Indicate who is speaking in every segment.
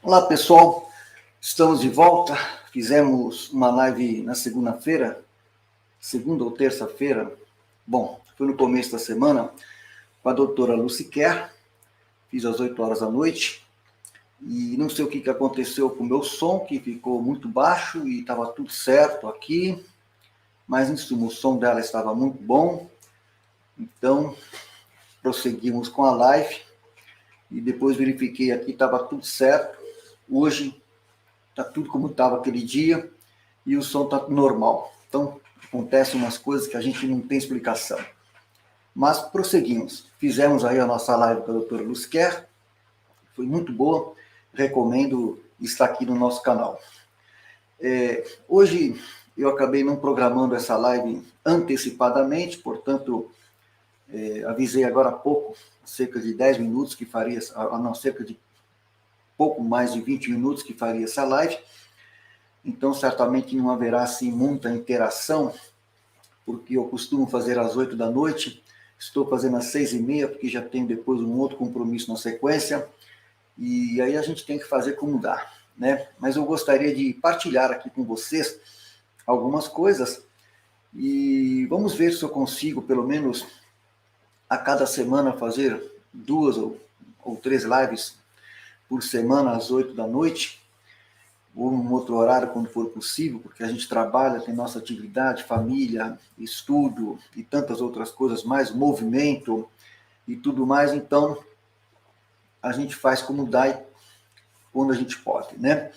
Speaker 1: Olá, pessoal. Estamos de volta. Fizemos uma live na segunda-feira, segunda ou terça-feira. Bom, foi no começo da semana, com a doutora Lucy Kerr. Fiz às 8 horas da noite. E não sei o que aconteceu com o meu som, que ficou muito baixo e estava tudo certo aqui. Mas, em suma, o som dela estava muito bom. Então, prosseguimos com a live. E depois verifiquei aqui, estava tudo certo. Hoje está tudo como estava aquele dia e o som está normal. Então, acontecem umas coisas que a gente não tem explicação. Mas prosseguimos. Fizemos aí a nossa live com a doutora Lucy Kerr. Foi muito boa. Recomendo estar aqui no nosso canal. Hoje eu acabei não programando essa live antecipadamente, portanto, avisei agora há pouco, cerca de 10 minutos que faria, não, cerca de pouco mais de 20 minutos que faria essa live. Então, certamente não haverá, assim, muita interação, porque eu costumo fazer às 8 da noite, estou fazendo às 6h30, porque já tenho depois um outro compromisso na sequência, e aí a gente tem que fazer como dá, né? Mas eu gostaria de partilhar aqui com vocês algumas coisas, e vamos ver se eu consigo, pelo menos, a cada semana fazer 2 ou 3 lives por semana às 8 da noite, ou em outro horário quando for possível, porque a gente trabalha, tem nossa atividade, família, estudo e tantas outras coisas mais, movimento e tudo mais, então a gente faz como dá e quando a gente pode, né?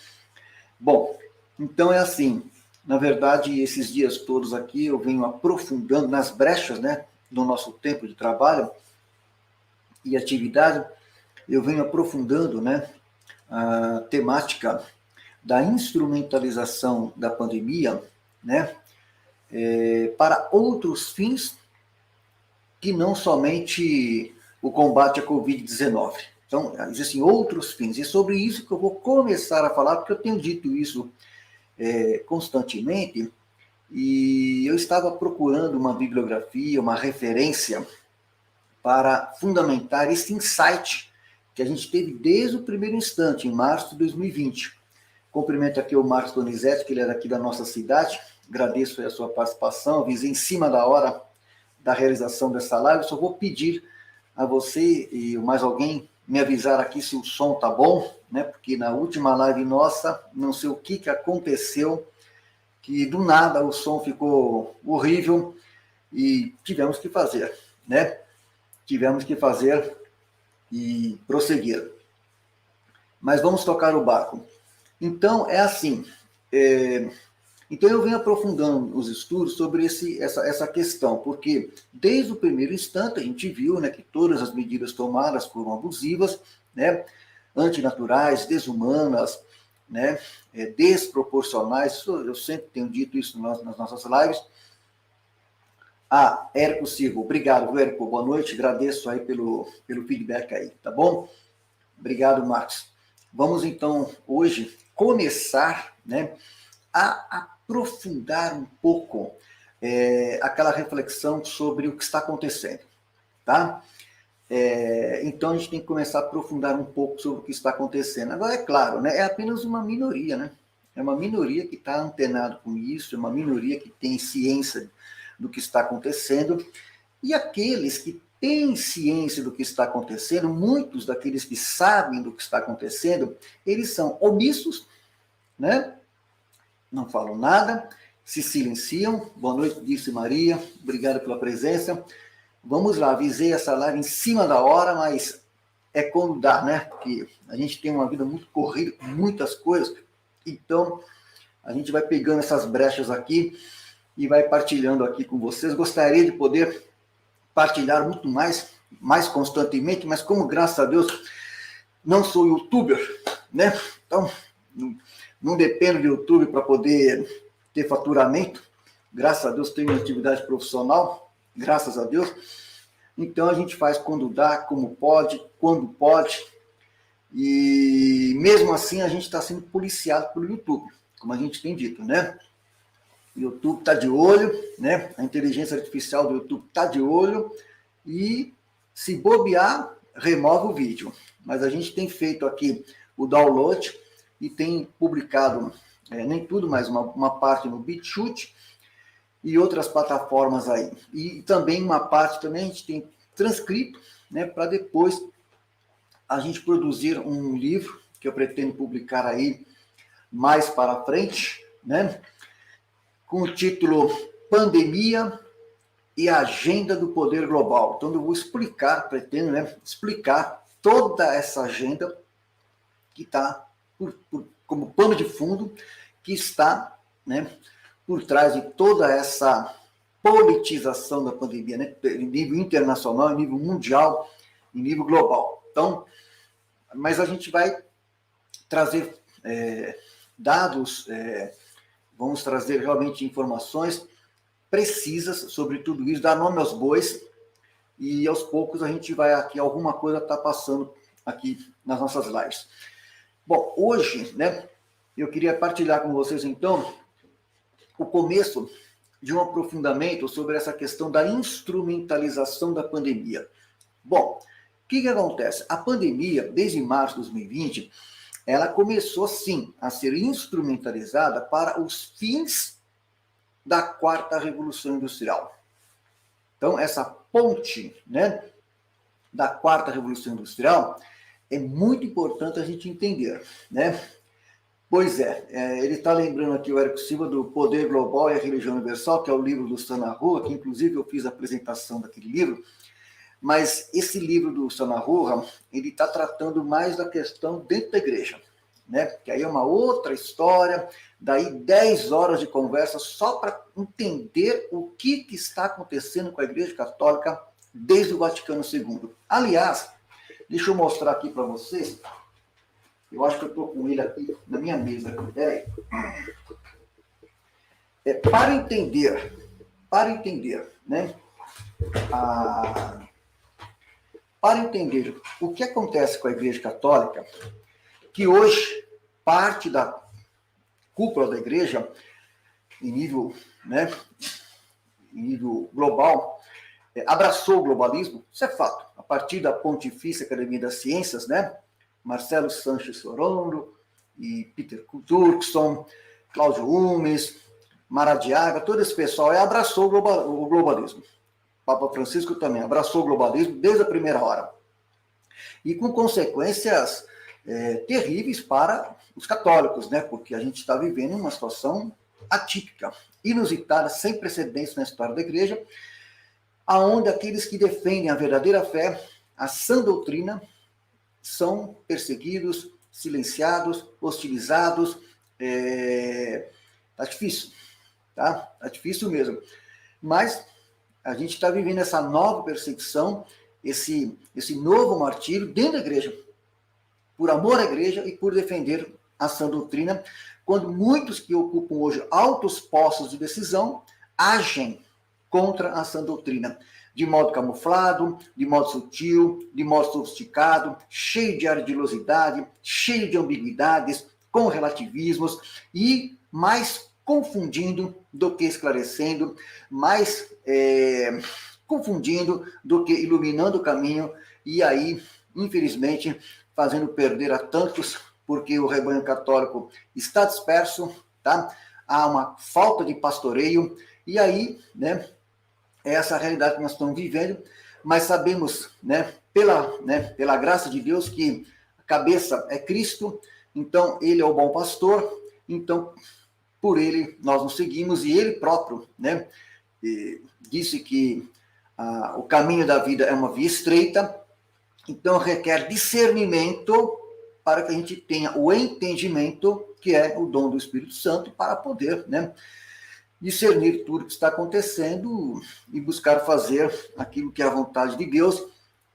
Speaker 1: Bom, então é assim, na verdade, esses dias todos aqui eu venho aprofundando nas brechas, né, do nosso tempo de trabalho e atividade, eu venho aprofundando, né, a temática da instrumentalização da pandemia, né, para outros fins que não somente o combate à Covid-19. Então, existem outros fins, e é sobre isso que eu vou começar a falar, porque eu tenho dito isso constantemente, e eu estava procurando uma bibliografia, uma referência para fundamentar esse insight que a gente teve desde o primeiro instante, em março de 2020. Cumprimento aqui o Marcos Donizete, que ele é daqui da nossa cidade. Agradeço a sua participação. Avisei em cima da hora da realização dessa live. Só vou pedir a você e mais alguém me avisar aqui se o som tá bom, né? Porque na última live nossa, não sei o que aconteceu, que do nada o som ficou horrível e tivemos que fazer, né? Tivemos que fazer e prosseguir. Mas vamos tocar o barco. Então, é assim, então eu venho aprofundando os estudos sobre essa questão, porque desde o primeiro instante a gente viu, né, que todas as medidas tomadas foram abusivas, né, antinaturais, desumanas, né, desproporcionais. Eu sempre tenho dito isso nas nossas lives. Érico Silva, obrigado, Érico, boa noite, agradeço aí pelo feedback aí, tá bom? Obrigado, Marcos. Vamos então, hoje, começar, né, a aprofundar um pouco aquela reflexão sobre o que está acontecendo, tá? Então, a gente tem que começar a aprofundar um pouco sobre o que está acontecendo. Agora, é claro, né, é apenas uma minoria, né? É uma minoria que está antenado com isso, é uma minoria que tem ciência do que está acontecendo, e aqueles que têm ciência do que está acontecendo, muitos daqueles que sabem do que está acontecendo, eles são omissos, né? Não falam nada, se silenciam. Boa noite, disse Maria, obrigado pela presença. Vamos lá, avisei essa live em cima da hora, mas é quando dá, né? Porque a gente tem uma vida muito corrida, com muitas coisas, então a gente vai pegando essas brechas aqui e vai partilhando aqui com vocês. Gostaria de poder partilhar muito mais constantemente, mas como, graças a Deus, não sou youtuber, né? Então, não dependo do YouTube para poder ter faturamento. Graças a Deus, tenho uma atividade profissional, graças a Deus. Então, a gente faz quando dá, como pode, quando pode. E, mesmo assim, a gente está sendo policiado pelo YouTube, como a gente tem dito, né? O YouTube está de olho, né? A inteligência artificial do YouTube está de olho e, se bobear, remove o vídeo. Mas a gente tem feito aqui o download e tem publicado, nem tudo, mas uma parte no BitChute e outras plataformas aí. E também uma parte também a gente tem transcrito, né, para depois a gente produzir um livro que eu pretendo publicar aí mais para frente, né, com o título Pandemia e a Agenda do Poder Global. Então eu vou explicar, pretendo, né, explicar toda essa agenda que está como pano de fundo, que está, né, por trás de toda essa politização da pandemia, né, em nível internacional, em nível mundial, em nível global. Então, mas a gente vai trazer dados, vamos trazer realmente informações precisas sobre tudo isso, dar nome aos bois, e aos poucos a gente vai aqui, alguma coisa está passando aqui nas nossas lives. Bom, hoje, né, eu queria partilhar com vocês, então, o começo de um aprofundamento sobre essa questão da instrumentalização da pandemia. Bom, o que acontece? A pandemia, desde março de 2020, ela começou, sim, a ser instrumentalizada para os fins da quarta revolução industrial. Então, essa ponte, né, da quarta revolução industrial é muito importante a gente entender, né? Pois ele está lembrando aqui o Érico Silva do Poder Global e a Religião Universal, que é o livro do Sanahura, que inclusive eu fiz a apresentação daquele livro, mas esse livro do Sanahura, ele está tratando mais da questão dentro da igreja, né? Que aí é uma outra história, daí 10 horas de conversa só para entender o que está acontecendo com a Igreja Católica desde o Vaticano II. Aliás, deixa eu mostrar aqui para vocês, eu acho que eu estou com ele aqui na minha mesa. Peraí. Para entender, né? Para entender o que acontece com a Igreja Católica, que hoje parte da cúpula da Igreja, em nível, né, em nível global, abraçou o globalismo, isso é fato. A partir da Pontifícia Academia das Ciências, né, Marcelo Sanches Sorondo e Peter Turkson, Cláudio Umes, Maradiaga, todo esse pessoal abraçou o globalismo. Papa Francisco também abraçou o globalismo desde a primeira hora. E com consequências terríveis para os católicos, né? Porque a gente está vivendo uma situação atípica, inusitada, sem precedentes na história da igreja, aonde aqueles que defendem a verdadeira fé, a sã doutrina, são perseguidos, silenciados, hostilizados. Tá difícil, tá? Tá difícil mesmo. Mas a gente está vivendo essa nova perseguição, esse novo martírio dentro da igreja, por amor à igreja e por defender a sã doutrina, quando muitos que ocupam hoje altos postos de decisão agem contra a sã doutrina, de modo camuflado, de modo sutil, de modo sofisticado, cheio de ardilosidade, cheio de ambiguidades, com relativismos e mais confundindo do que esclarecendo, mais confundindo do que iluminando o caminho, e aí, infelizmente, fazendo perder a tantos, porque o rebanho católico está disperso, tá? Há uma falta de pastoreio, e aí, né, é essa a realidade que nós estamos vivendo, mas sabemos, né, pela graça de Deus, que a cabeça é Cristo, então ele é o bom pastor, então por ele nós nos seguimos, e ele próprio, né, disse que o caminho da vida é uma via estreita, então requer discernimento para que a gente tenha o entendimento, que é o dom do Espírito Santo, para poder, né, discernir tudo que está acontecendo e buscar fazer aquilo que é a vontade de Deus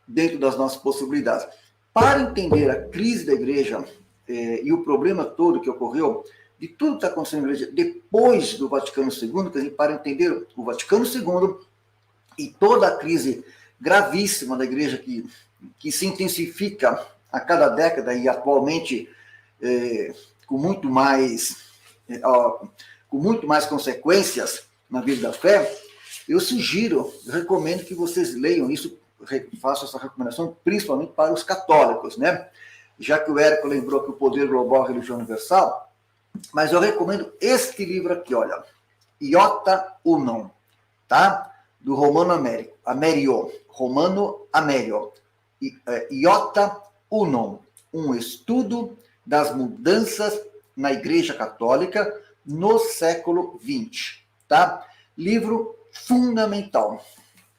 Speaker 1: dentro das nossas possibilidades. Para entender a crise da igreja e o problema todo que ocorreu, de tudo que está acontecendo na igreja depois do Vaticano II, quer dizer, para entender o Vaticano II e toda a crise gravíssima da igreja que se intensifica a cada década e atualmente com muito mais consequências na vida da fé, eu recomendo que vocês leiam isso, faço essa recomendação principalmente para os católicos, né? já que o Érico lembrou que o poder global é a religião universal, mas eu recomendo este livro aqui, olha, Iota Unum, tá? Do Romano Amerio, Romano Amerio, Iota Unum, um estudo das mudanças na Igreja Católica no século XX, tá? Livro fundamental,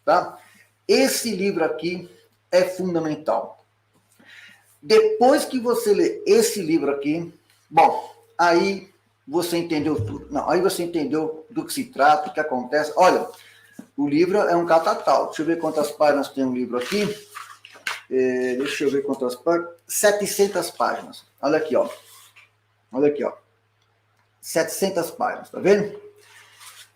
Speaker 1: tá? Esse livro aqui é fundamental. Depois que você lê esse livro aqui, bom, aí você entendeu tudo. Não, aí você entendeu do que se trata, o que acontece. Olha, o livro é um catatal. Deixa eu ver quantas páginas tem o livro aqui. Deixa eu ver quantas páginas. 700 páginas. Olha aqui, ó. Olha aqui, ó. 700 páginas, tá vendo?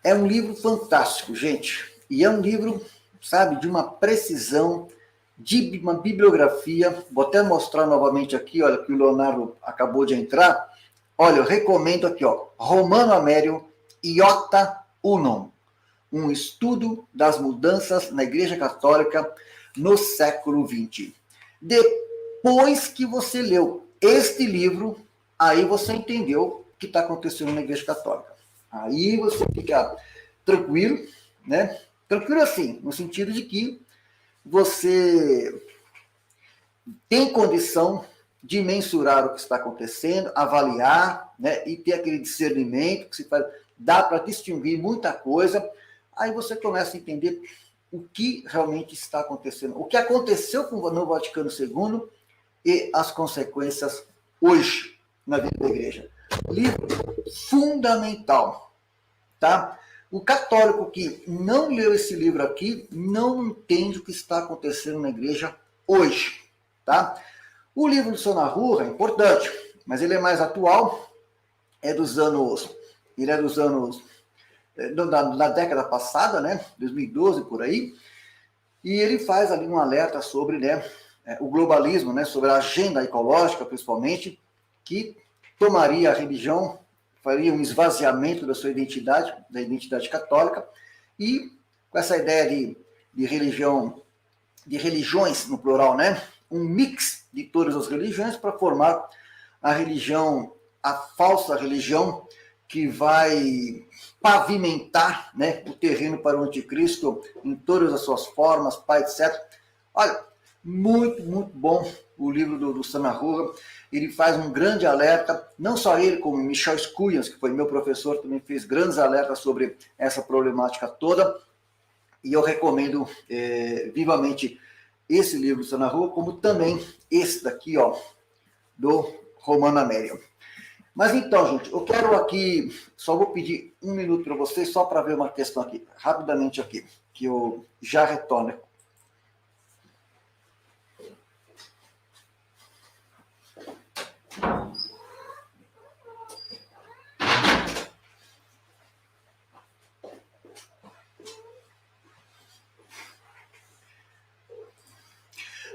Speaker 1: É um livro fantástico, gente. E é um livro, sabe, de uma precisão, de uma bibliografia. Vou até mostrar novamente aqui, olha, que o Leonardo acabou de entrar. Olha, eu recomendo aqui, ó, Romano Amerio, Iota Unum, um estudo das mudanças na Igreja Católica no século XX. Depois que você leu este livro, aí você entendeu o que está acontecendo na Igreja Católica. Aí você fica tranquilo, né? Tranquilo assim, no sentido de que você tem condição de mensurar o que está acontecendo, avaliar, né? E ter aquele discernimento que se faz, dá para distinguir muita coisa. Aí você começa a entender o que realmente está acontecendo, o que aconteceu no Vaticano II e as consequências hoje na vida da igreja. Livro fundamental, tá? O católico que não leu esse livro aqui não entende o que está acontecendo na igreja hoje, tá? O livro do Sonarrura é importante, mas ele é mais atual, ele é dos anos na década passada, né, 2012 por aí, e ele faz ali um alerta sobre, né, o globalismo, né, sobre a agenda ecológica, principalmente, que tomaria a religião, faria um esvaziamento da sua identidade, da identidade católica, e com essa ideia de religião, de religiões no plural, né, um mix de todas as religiões para formar a religião, a falsa religião, que vai pavimentar, né, o terreno para o anticristo em todas as suas formas, pai, etc. Olha, muito, muito bom o livro do Sonarrura. Ele faz um grande alerta, não só ele, como Michel Scuyans, que foi meu professor, também fez grandes alertas sobre essa problemática toda. E eu recomendo vivamente esse livro do Sonarrura, como também esse daqui, ó, do Romano Amerio. Mas então, gente, eu quero aqui, só vou pedir um minuto para vocês, só para ver uma questão aqui, rapidamente aqui, que eu já retorno.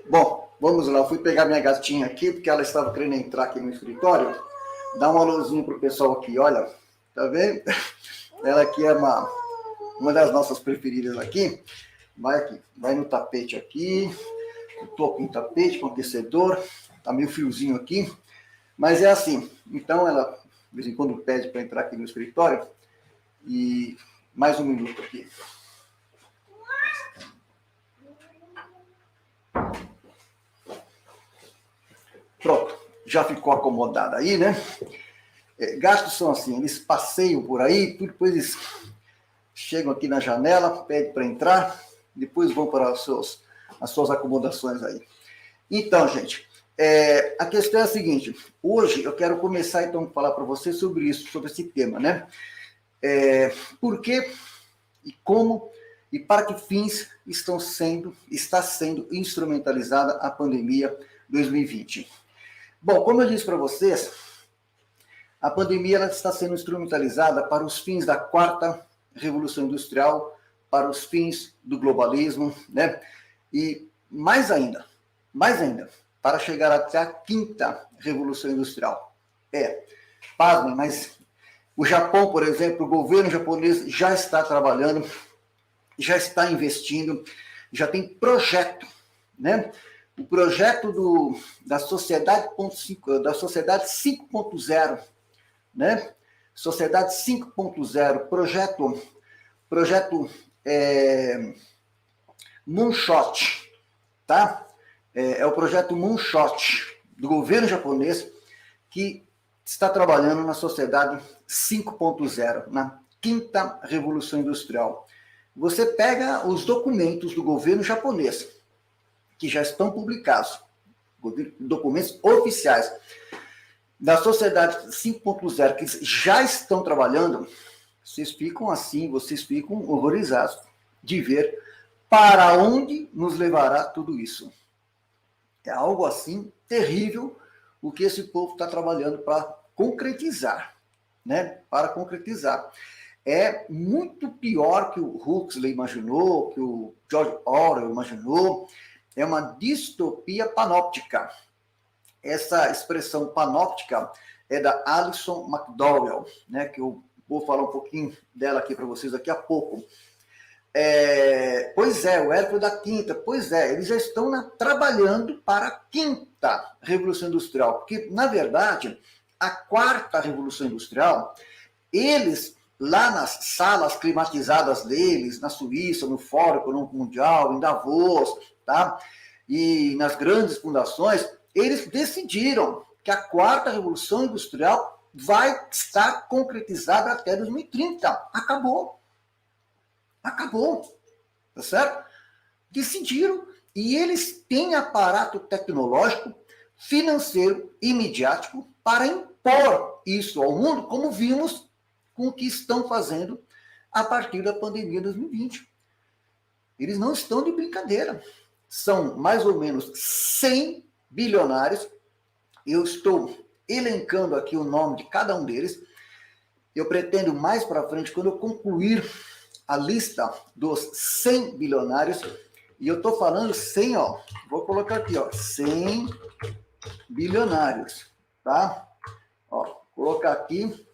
Speaker 1: Bom, vamos lá, eu fui pegar minha gatinha aqui, porque ela estava querendo entrar aqui no escritório. Dá um alôzinho pro pessoal aqui, olha, tá vendo? Ela aqui é uma das nossas preferidas aqui. Vai aqui, vai no tapete aqui, topo em tapete, com aquecedor, tá meio friozinho aqui, mas é assim. Então ela, de vez em quando, pede para entrar aqui no escritório, e mais um minuto aqui. Pronto, já ficou acomodada aí, né? Gatos são assim, eles passeiam por aí, depois eles chegam aqui na janela, pedem para entrar, depois vão para as suas acomodações aí. Então, gente, a questão é a seguinte, hoje eu quero começar então a falar para vocês sobre isso, sobre esse tema, né? Por que e como e para que fins está sendo instrumentalizada a pandemia 2020. Bom, como eu disse para vocês, a pandemia ela está sendo instrumentalizada para os fins da quarta revolução industrial, para os fins do globalismo, né? E mais ainda, para chegar até a quinta revolução industrial. Pasmem, mas o Japão, por exemplo, o governo japonês já está trabalhando, já está investindo, já tem projeto, né, o projeto da Sociedade 5.0, né? Sociedade 5.0, projeto Moonshot, tá? É o projeto Moonshot do governo japonês que está trabalhando na Sociedade 5.0, na quinta revolução industrial. Você pega os documentos do governo japonês, que já estão publicados, documentos oficiais da Sociedade 5.0, que já estão trabalhando, vocês ficam horrorizados de ver para onde nos levará tudo isso. É algo assim terrível o que esse povo está trabalhando para concretizar, né? Para concretizar. É muito pior que o Huxley imaginou, que o George Orwell imaginou. É uma distopia panóptica. Essa expressão panóptica é da Alison McDowell, né? Que eu vou falar um pouquinho dela aqui para vocês daqui a pouco. Pois é, o Hércules da quinta, pois é, eles já estão trabalhando para a quinta Revolução Industrial, porque, na verdade, a quarta Revolução Industrial, eles, lá nas salas climatizadas deles, na Suíça, no Fórum Econômico Mundial, em Davos, tá? E nas grandes fundações, eles decidiram que a quarta Revolução Industrial vai estar concretizada até 2030. Acabou. Acabou, tá certo? Decidiram, e eles têm aparato tecnológico, financeiro e midiático para impor isso ao mundo, como vimos com o que estão fazendo a partir da pandemia de 2020. Eles não estão de brincadeira. São mais ou menos 100 bilionários. Eu estou elencando aqui o nome de cada um deles. Eu pretendo mais para frente, quando eu concluir a lista dos 100 bilionários, e eu estou falando 100, ó, vou colocar aqui, ó, 100 bilionários, tá? Ó, colocar aqui,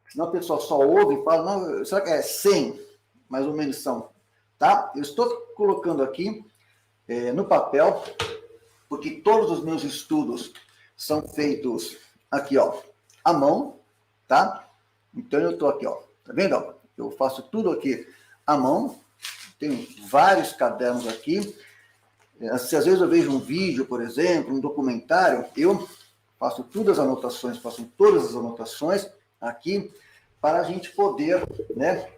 Speaker 1: senão o pessoal só ouve e fala, não, será que é 100? Mais ou menos são, tá? Eu estou colocando aqui no papel, porque todos os meus estudos são feitos aqui, ó, à mão, tá? Então eu estou aqui, ó, tá vendo, ó? Eu faço tudo aqui à mão, tenho vários cadernos aqui. Se às vezes eu vejo um vídeo, por exemplo, um documentário, eu faço todas as anotações aqui para a gente poder, né,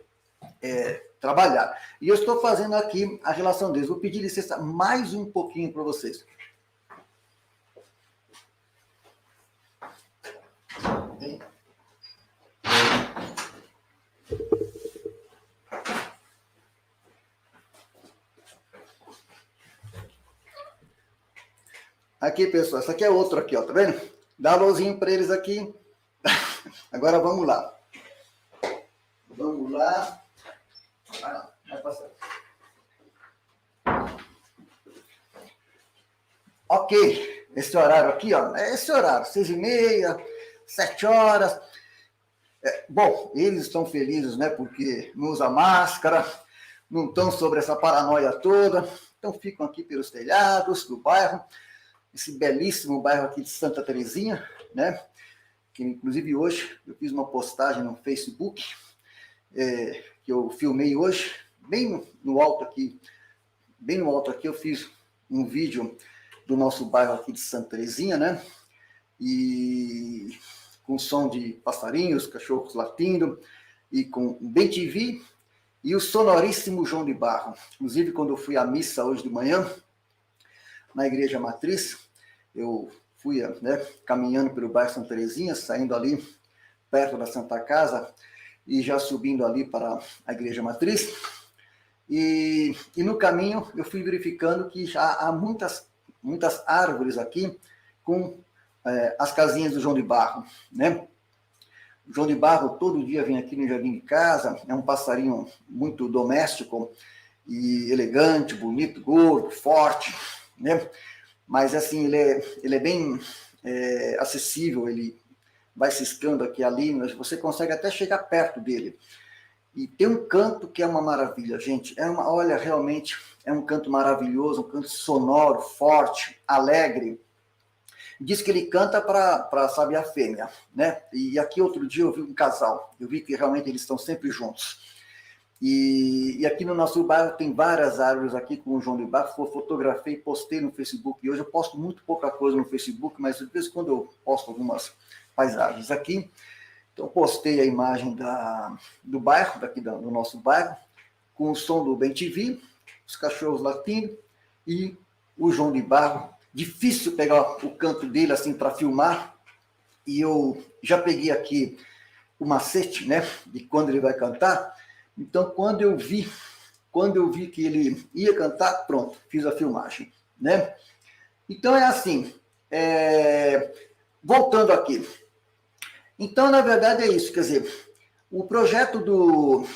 Speaker 1: trabalhar. E eu estou fazendo aqui a relação deles. Vou pedir licença mais um pouquinho para vocês. Aqui, pessoal, essa aqui é outro aqui, ó, tá vendo? Dá alôzinho para eles aqui. Agora vamos lá. Vamos lá. Vai passar. Ok, esse horário aqui, ó, é esse horário, 6h30, 7 horas. Bom, eles estão felizes, né, porque não usa máscara, não estão sobre essa paranoia toda, então ficam aqui pelos telhados do bairro, esse belíssimo bairro aqui de Santa Terezinha, né, que inclusive hoje eu fiz uma postagem no Facebook, que eu filmei hoje, bem no alto aqui eu fiz um vídeo do nosso bairro aqui de Santa Terezinha, né, e com som de passarinhos, cachorros latindo, e com Bem TV e o sonoríssimo João de Barro. Inclusive, quando eu fui à missa hoje de manhã, na Igreja Matriz, eu fui, né, caminhando pelo bairro Santa Terezinha, saindo ali perto da Santa Casa e já subindo ali para a Igreja Matriz. E no caminho eu fui verificando que já há muitas árvores aqui com as casinhas do João de Barro, né? O João de Barro todo dia vem aqui no jardim de casa, é um passarinho muito doméstico e elegante, bonito, gordo, forte, né? Mas assim, ele é bem acessível, ele vai ciscando aqui e ali, mas você consegue até chegar perto dele. E tem um canto que é uma maravilha, gente. Olha, realmente, é um canto maravilhoso, um canto sonoro, forte, alegre. Diz que ele canta para saber a fêmea, né? E aqui outro dia eu vi um casal, eu vi que realmente eles estão sempre juntos. E aqui no nosso bairro tem várias árvores aqui com o João de Barro, fotografei, postei no Facebook. E hoje eu posto muito pouca coisa no Facebook, mas de vez em quando eu posto algumas paisagens aqui. Então postei a imagem do bairro, daqui do nosso bairro, com o som do BenTV, os cachorros latindo e o João de Barro. Difícil pegar o canto dele assim para filmar, e eu já peguei aqui o macete, né, de quando ele vai cantar. Então, quando eu vi que ele ia cantar, pronto, fiz a filmagem, né? Então, é assim, voltando aqui. Então, na verdade, é isso, quer dizer, o projeto do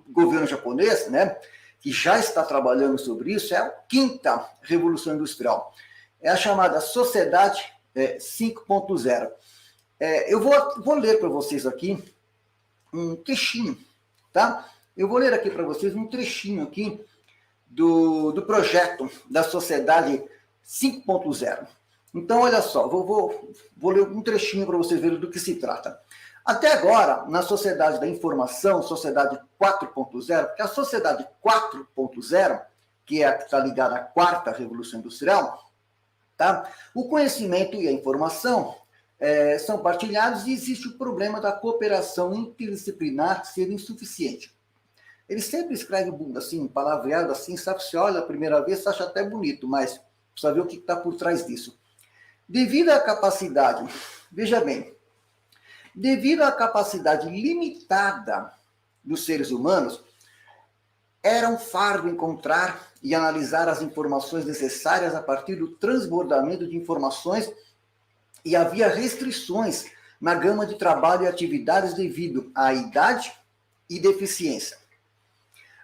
Speaker 1: governo japonês, né, que já está trabalhando sobre isso, é a quinta revolução industrial. É a chamada Sociedade 5.0. Eu vou ler para vocês aqui um trechinho, tá? Eu vou ler aqui para vocês um trechinho aqui do projeto da Sociedade 5.0. Então, olha só, vou ler um trechinho para vocês verem do que se trata. Até agora, na sociedade da informação, sociedade 4.0, porque a sociedade 4.0, que é a que está ligada à quarta revolução industrial, tá? O conhecimento e a informação são partilhados e existe o problema da cooperação interdisciplinar ser insuficiente. Ele sempre escreve assim, palavreado assim, sabe? Você olha a primeira vez, você acha até bonito, mas precisa ver o que está por trás disso. Devido à capacidade, veja bem, devido à capacidade limitada dos seres humanos, era um fardo encontrar e analisar as informações necessárias a partir do transbordamento de informações, e havia restrições na gama de trabalho e atividades devido à idade e deficiência.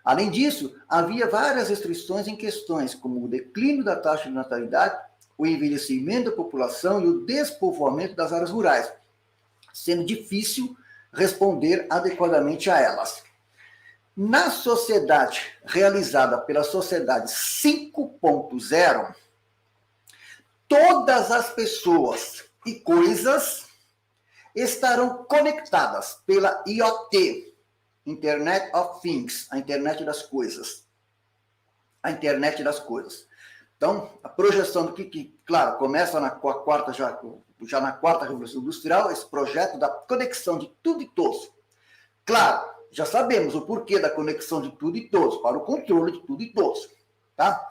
Speaker 1: Além disso, havia várias restrições em questões como o declínio da taxa de natalidade, o envelhecimento da população e o despovoamento das áreas rurais, sendo difícil responder adequadamente a elas. Na sociedade realizada pela Sociedade 5.0, todas as pessoas e coisas estarão conectadas pela IoT, Internet of Things, a internet das coisas. A internet das coisas. Então, a projeção do que claro, começa na quarta, já na quarta Revolução Industrial, esse projeto da conexão de tudo e todos. Claro, já sabemos o porquê da conexão de tudo e todos, para o controle de tudo e todos, tá?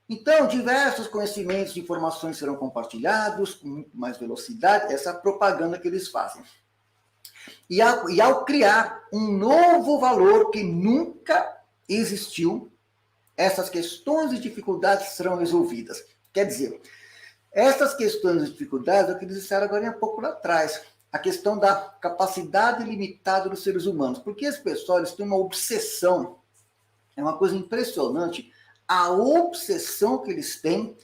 Speaker 1: Então, diversos conhecimentos e informações serão compartilhados com muito mais velocidade, essa propaganda que eles fazem. E ao criar um novo valor que nunca existiu, essas questões e dificuldades serão resolvidas. Quer dizer, essas questões e dificuldades é o que eles disseram agora há pouco lá atrás, a questão da capacidade limitada dos seres humanos, porque esse pessoal eles têm uma obsessão, é uma coisa impressionante, a obsessão que eles têm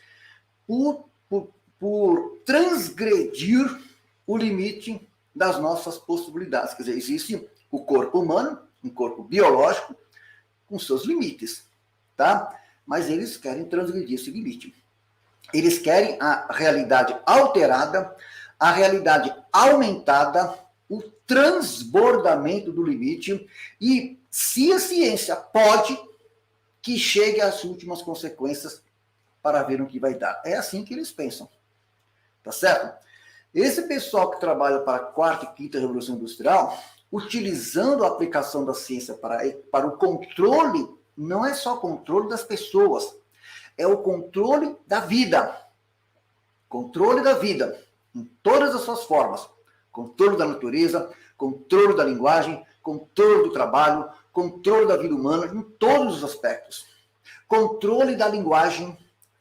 Speaker 1: por transgredir o limite das nossas possibilidades. Quer dizer, existe o corpo humano, um corpo biológico, com seus limites, tá? Mas eles querem transgredir esse limite. Eles querem a realidade alterada, a realidade aumentada, o transbordamento do limite, e se a ciência pode, que chegue às últimas consequências para ver o que vai dar. É assim que eles pensam. Tá certo? Esse pessoal que trabalha para a quarta e quinta revolução industrial, utilizando a aplicação da ciência para o controle, não é só controle das pessoas, é o controle da vida. Controle da vida, em todas as suas formas. Controle da natureza, controle da linguagem, controle do trabalho, controle da vida humana, em todos os aspectos. Controle da linguagem,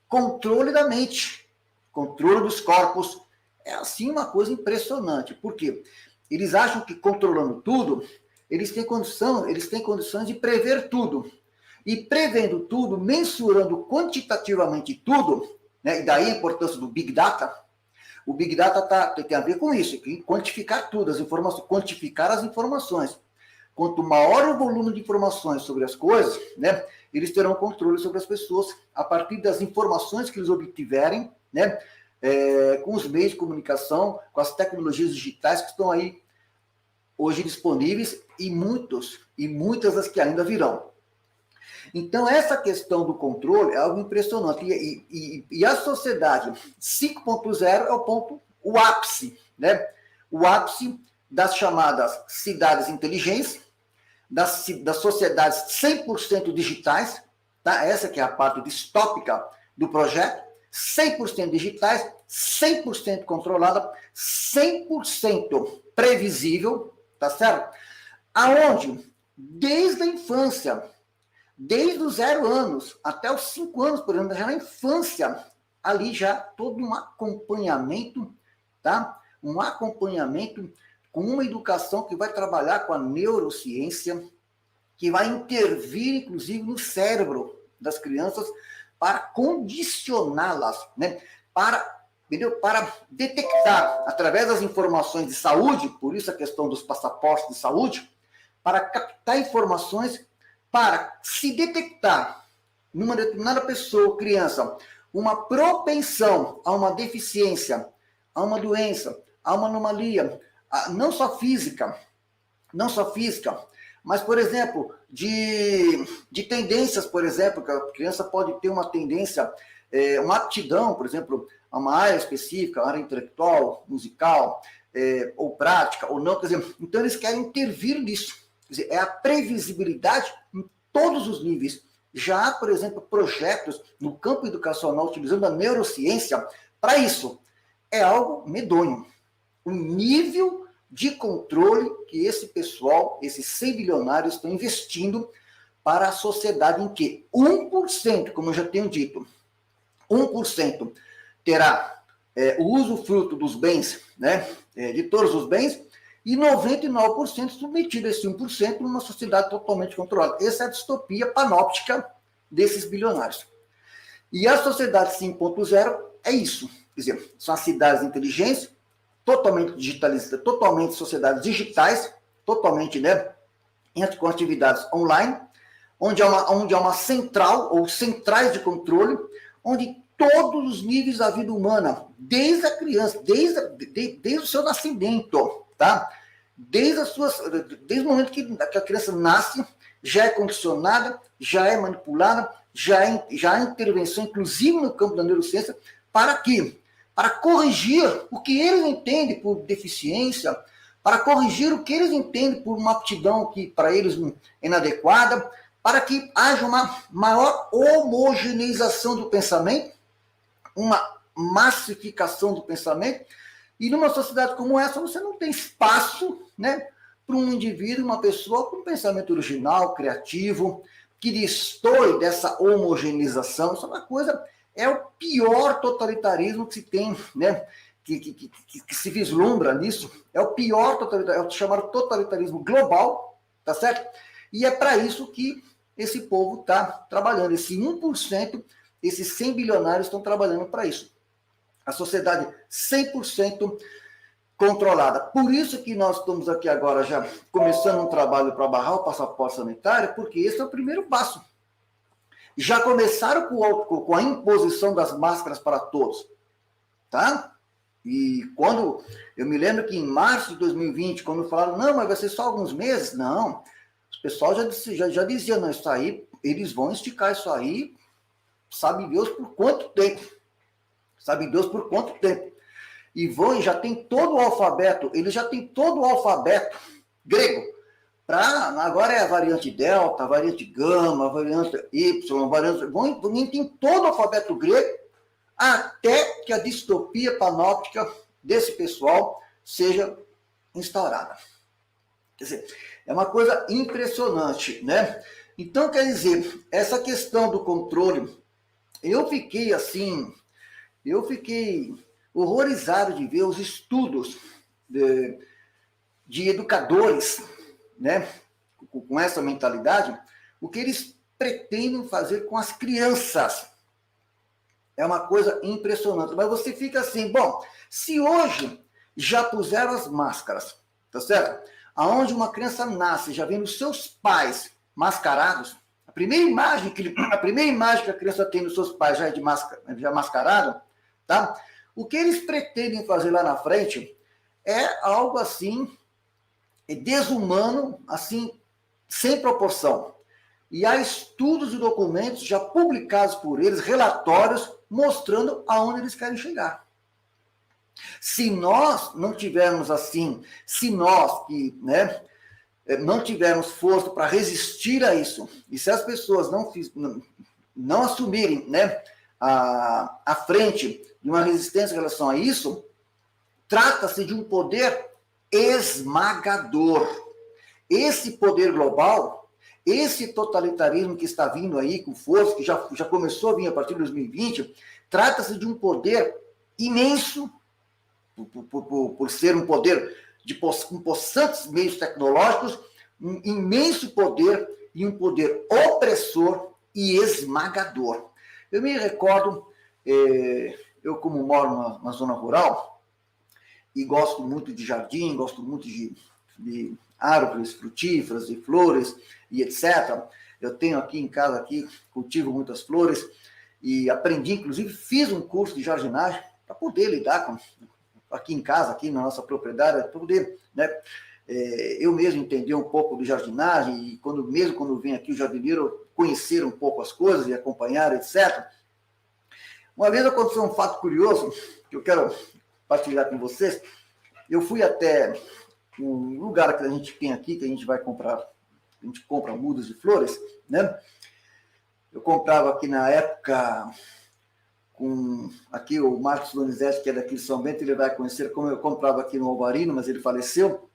Speaker 1: controle da mente, controle dos corpos. É assim uma coisa impressionante. Por quê? Eles acham que controlando tudo, eles têm condições de prever tudo. E prevendo tudo, mensurando quantitativamente tudo, né? E daí a importância do Big Data. O Big Data tem a ver com isso, quantificar tudo, as informações, quantificar as informações. Quanto maior o volume de informações sobre as coisas, né, eles terão controle sobre as pessoas a partir das informações que eles obtiverem, né? Com os meios de comunicação, com as tecnologias digitais que estão aí hoje disponíveis e muitas das que ainda virão. Então, essa questão do controle é algo impressionante. E a sociedade 5.0 é o ápice, né? O ápice das chamadas cidades inteligentes, das sociedades 100% digitais, tá? Essa que é a parte distópica do projeto, 100% digitais, 100% controlada, 100% previsível, tá certo? Aonde, desde a infância, desde os 0 anos até os 5 anos, por exemplo, já na infância, ali já todo um acompanhamento, tá? Um acompanhamento com uma educação que vai trabalhar com a neurociência, que vai intervir, inclusive, no cérebro das crianças para condicioná-las, né? Para detectar, através das informações de saúde, por isso a questão dos passaportes de saúde, para captar informações, para se detectar numa determinada pessoa, criança, uma propensão a uma deficiência, a uma doença, a uma anomalia, não só física, mas, por exemplo, de tendências, por exemplo, que a criança pode ter uma tendência, uma aptidão, por exemplo, a uma área específica, área intelectual, musical, ou prática, ou não, quer dizer, então eles querem intervir nisso. Quer dizer, é a previsibilidade em todos os níveis. Já há, por exemplo, projetos no campo educacional utilizando a neurociência para isso. É algo medonho. O nível de controle que esse pessoal, esses 100 bilionários estão investindo para a sociedade em que 1%, como eu já tenho dito, 1% terá o usufruto dos bens, né, de todos os bens, e 99% submetido a esse 1% numa sociedade totalmente controlada. Essa é a distopia panóptica desses bilionários. E a sociedade 5.0 é isso. Quer dizer, são as cidades inteligentes, totalmente digitalizadas, totalmente sociedades digitais, totalmente, né, com atividades online, onde há uma central, ou centrais de controle, onde todos os níveis da vida humana, desde a criança, desde o seu nascimento, tá? Desde o momento que a criança nasce, já é condicionada, já é manipulada, já há intervenção, inclusive no campo da neurociência, para quê? Para corrigir o que eles entendem por deficiência, para corrigir o que eles entendem por uma aptidão que para eles é inadequada, para que haja uma maior homogeneização do pensamento, uma massificação do pensamento, e numa sociedade como essa você não tem espaço, né, para um indivíduo, uma pessoa com um pensamento original, criativo, que destoe dessa homogeneização. Isso é uma coisa, é o pior totalitarismo que se tem, né, que se vislumbra nisso, é o pior totalitarismo, é o chamado totalitarismo global, tá certo? E é para isso que esse povo está trabalhando, esse 1%, esses 100 bilionários estão trabalhando para isso. A sociedade 100% controlada. Por isso que nós estamos aqui agora já começando um trabalho para barrar o passaporte sanitário, porque esse é o primeiro passo. Já começaram com a imposição das máscaras para todos, tá? E quando, eu me lembro que em março de 2020, quando falaram, não, mas vai ser só alguns meses, não, o pessoal já dizia, não, isso aí, eles vão esticar isso aí, sabe Deus por quanto tempo. Sabe Deus por quanto tempo. E já tem todo o alfabeto, eles já têm todo o alfabeto grego. Agora é a variante Delta, a variante Gama, a variante Y, a variante... Tem todo o alfabeto grego, até que a distopia panóptica desse pessoal seja instaurada. Quer dizer, é uma coisa impressionante, né? Então, quer dizer, essa questão do controle, eu fiquei horrorizado de ver os estudos de educadores, né, com essa mentalidade, o que eles pretendem fazer com as crianças. É uma coisa impressionante. Mas você fica assim, bom, se hoje já puseram as máscaras, tá certo? Aonde uma criança nasce, já vendo seus pais mascarados, A primeira imagem que a criança tem dos seus pais já é de já mascarado, tá? O que eles pretendem fazer lá na frente é algo assim, desumano, assim, sem proporção. E há estudos e documentos já publicados por eles, relatórios, mostrando aonde eles querem chegar. Se nós não tivermos assim, se nós que, né, não tivermos força para resistir a isso, e se as pessoas não assumirem, né, a frente de uma resistência em relação a isso, trata-se de um poder esmagador. Esse poder global, esse totalitarismo que está vindo aí com força, que já começou a vir a partir de 2020, trata-se de um poder imenso, por ser um poder com possantes meios tecnológicos, um imenso poder e um poder opressor e esmagador. Eu me recordo, eu como moro na zona rural, e gosto muito de jardim, gosto muito de árvores frutíferas, de flores e etc. Eu tenho aqui em casa, aqui, cultivo muitas flores, e aprendi, inclusive, fiz um curso de jardinagem para poder lidar com aqui em casa, aqui na nossa propriedade, para poder, né, eu mesmo entender um pouco de jardinagem, e quando vem aqui o jardineiro, conhecer um pouco as coisas e acompanhar, etc. Uma vez aconteceu um fato curioso, que eu quero partilhar com vocês. Eu fui até um lugar que a gente tem aqui, que a gente compra mudas de flores, né? Eu comprava aqui na época aqui o Marcos Donizete, que é daqui de São Bento, ele vai conhecer como eu comprava aqui no Alvarino, mas ele faleceu.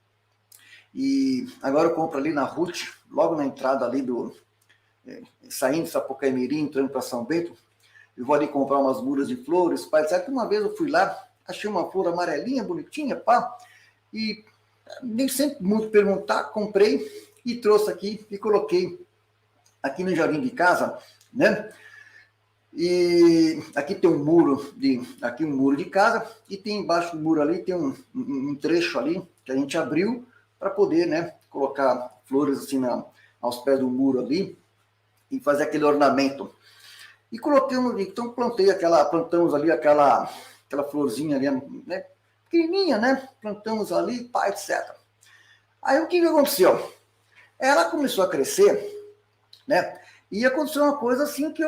Speaker 1: E agora eu compro ali na Ruth, logo na entrada ali saindo de Sapucaimirim, entrando para São Bento. Eu vou ali comprar umas mudas de flores, pai, certo? Uma vez eu fui lá, achei uma flor amarelinha, bonitinha, pá, e nem sempre muito perguntar, comprei e trouxe aqui e coloquei aqui no jardim de casa, né? E aqui tem um muro de casa, e tem embaixo do muro ali, tem um trecho ali que a gente abriu para poder, né, colocar flores assim aos pés do muro ali e fazer aquele ornamento. E coloquei então plantamos ali aquela florzinha ali, né, pequenininha, né, plantamos ali, pá, etc. Aí o que aconteceu? Ela começou a crescer, né? E aconteceu uma coisa assim que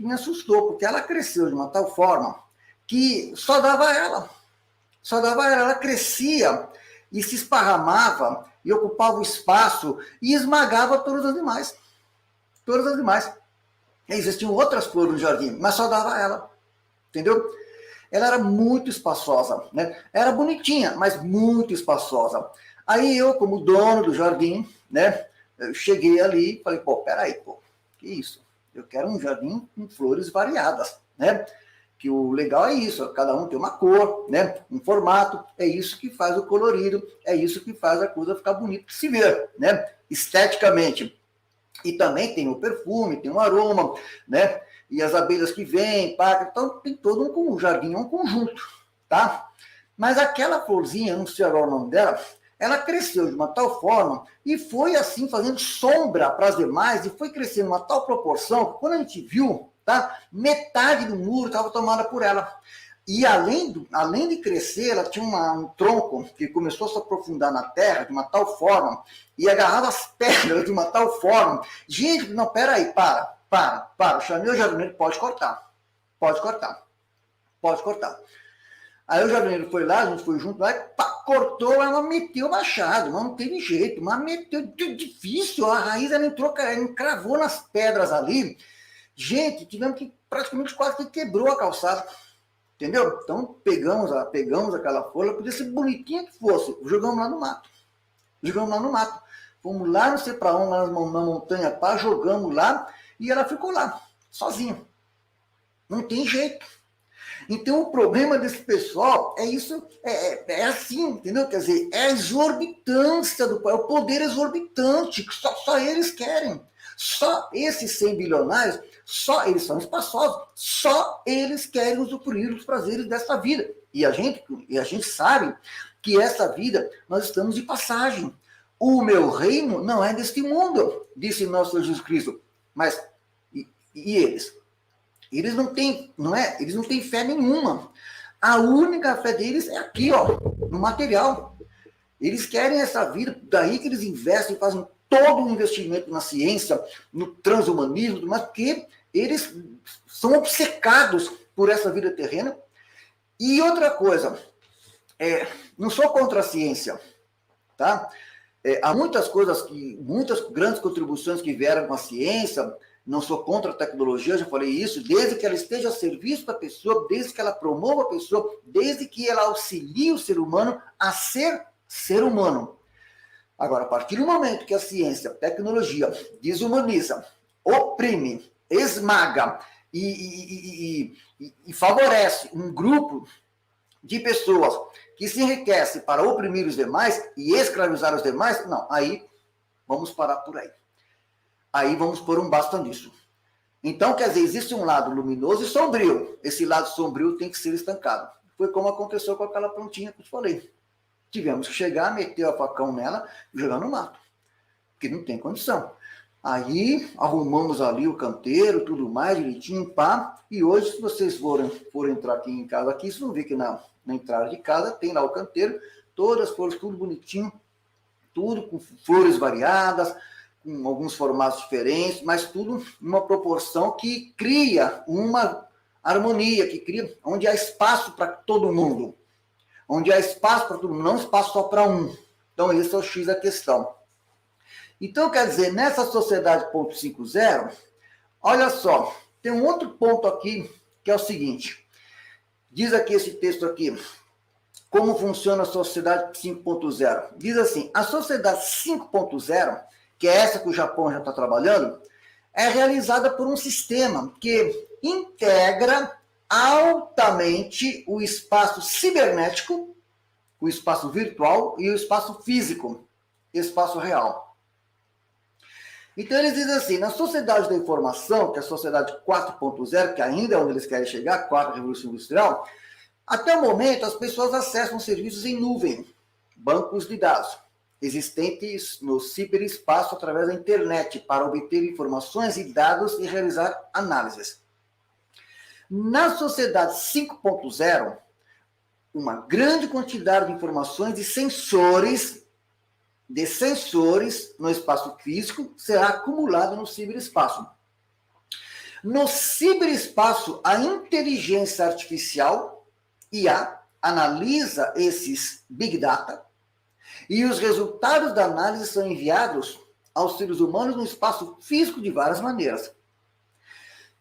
Speaker 1: me assustou, porque ela cresceu de uma tal forma que só dava ela, ela crescia e se esparramava e ocupava o espaço e esmagava todas as demais. Existiam outras flores no jardim, mas só dava ela, entendeu? Ela era muito espaçosa, né? Era bonitinha, mas muito espaçosa. Aí eu, como dono do jardim, né, eu cheguei ali e falei, peraí, que isso? Eu quero um jardim com flores variadas, né? Que o legal é isso, cada um tem uma cor, né? Um formato, é isso que faz o colorido, é isso que faz a coisa ficar bonita de se ver, né? Esteticamente. E também tem o perfume, tem o aroma, né? E as abelhas que vêm, então tem todo um jardim, um conjunto, tá? Mas aquela florzinha, não sei agora o nome dela, ela cresceu de uma tal forma e foi assim fazendo sombra para as demais e foi crescendo uma tal proporção que quando a gente viu, tá, metade do muro estava tomada por ela. E além de crescer, ela tinha um tronco que começou a se aprofundar na terra de uma tal forma e agarrava as pedras de uma tal forma. Gente, não, peraí, para. Eu chamei o jardineiro, pode cortar. Aí o jardineiro foi lá, a gente foi junto lá, e cortou, ela meteu o machado, não teve jeito, mas meteu difícil, a raiz ela encravou nas pedras ali. Gente, tivemos que praticamente quase que quebrou a calçada, entendeu? Então pegamos aquela folha, podia ser bonitinha que fosse, jogamos lá no mato. Fomos lá, não sei para onde, na montanha, jogamos lá, e ela ficou lá, sozinha. Não tem jeito. Então, o problema desse pessoal é isso, é assim, entendeu? Quer dizer, é a exorbitância é o poder exorbitante, que só eles querem. Só esses 100 bilionários, só eles são espaçosos, só eles querem usufruir dos prazeres dessa vida. E a gente sabe que essa vida, nós estamos de passagem. O meu reino não é deste mundo, disse nosso Jesus Cristo. Mas, e eles? Eles não têm, não é? Eles não têm fé nenhuma. A única fé deles é aqui, ó, no material. Eles querem essa vida, daí que eles investem, fazem todo o investimento na ciência, no transhumanismo, mas porque eles são obcecados por essa vida terrena. E outra coisa, não sou contra a ciência, tá? Há muitas coisas, muitas grandes contribuições que vieram com a ciência, não sou contra a tecnologia, já falei isso, desde que ela esteja a serviço da pessoa, desde que ela promova a pessoa, desde que ela auxilie o ser humano a ser ser humano. Agora, a partir do momento que a ciência, a tecnologia desumaniza, oprime, esmaga e favorece um grupo de pessoas que se enriquece para oprimir os demais e escravizar os demais, não, aí vamos parar por aí. Aí vamos pôr um basta nisso. Então, quer dizer, existe um lado luminoso e sombrio. Esse lado sombrio tem que ser estancado. Foi como aconteceu com aquela plantinha que eu te falei. Tivemos que chegar, meter o facão nela e jogar no mato. Porque não tem condição. Aí arrumamos ali o canteiro, tudo mais, direitinho, pá. E hoje, se vocês forem entrar aqui em casa, aqui, vocês vão ver que na entrada de casa tem lá o canteiro, todas as flores, tudo bonitinho, tudo com flores variadas, com alguns formatos diferentes, mas tudo numa proporção que cria uma harmonia, que cria onde há espaço para todo mundo. Onde há espaço para todo mundo, não espaço só para um. Então, esse é o X da questão. Então, quer dizer, nessa sociedade 5.0, olha só, tem um outro ponto aqui, que é o seguinte. Diz aqui esse texto aqui, como funciona a sociedade 5.0. Diz assim, a sociedade 5.0, que é essa que o Japão já está trabalhando, é realizada por um sistema que integra altamente o espaço cibernético, o espaço virtual e o espaço físico, espaço real. Então eles dizem assim, na sociedade da informação, que é a sociedade 4.0, que ainda é onde eles querem chegar, quarta revolução industrial, até o momento as pessoas acessam serviços em nuvem, bancos de dados, existentes no ciberespaço através da internet, para obter informações e dados e realizar análises. Na sociedade 5.0, uma grande quantidade de informações de sensores no espaço físico será acumulada no ciberespaço. No ciberespaço, a inteligência artificial, IA, analisa esses Big Data e os resultados da análise são enviados aos seres humanos no espaço físico de várias maneiras.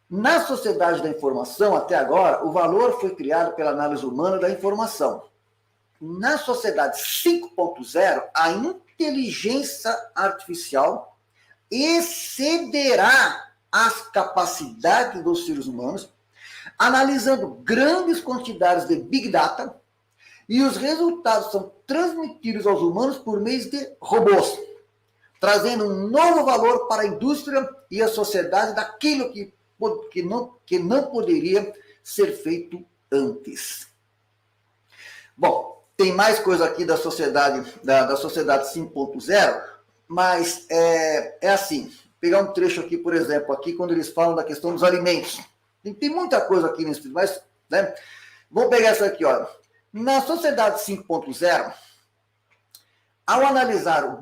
Speaker 1: Na sociedade da informação, até agora, o valor foi criado pela análise humana da informação. Na sociedade 5.0, a inteligência artificial excederá as capacidades dos seres humanos, analisando grandes quantidades de Big Data, e os resultados são transmitidos aos humanos por meio de robôs, trazendo um novo valor para a indústria e a sociedade daquilo que não poderia ser feito antes. Bom, tem mais coisa aqui da sociedade 5.0, mas é assim, pegar um trecho aqui, por exemplo, aqui quando eles falam da questão dos alimentos. Tem muita coisa aqui nesse, mas, né? Vou pegar essa aqui, olha. Na sociedade 5.0, ao analisar o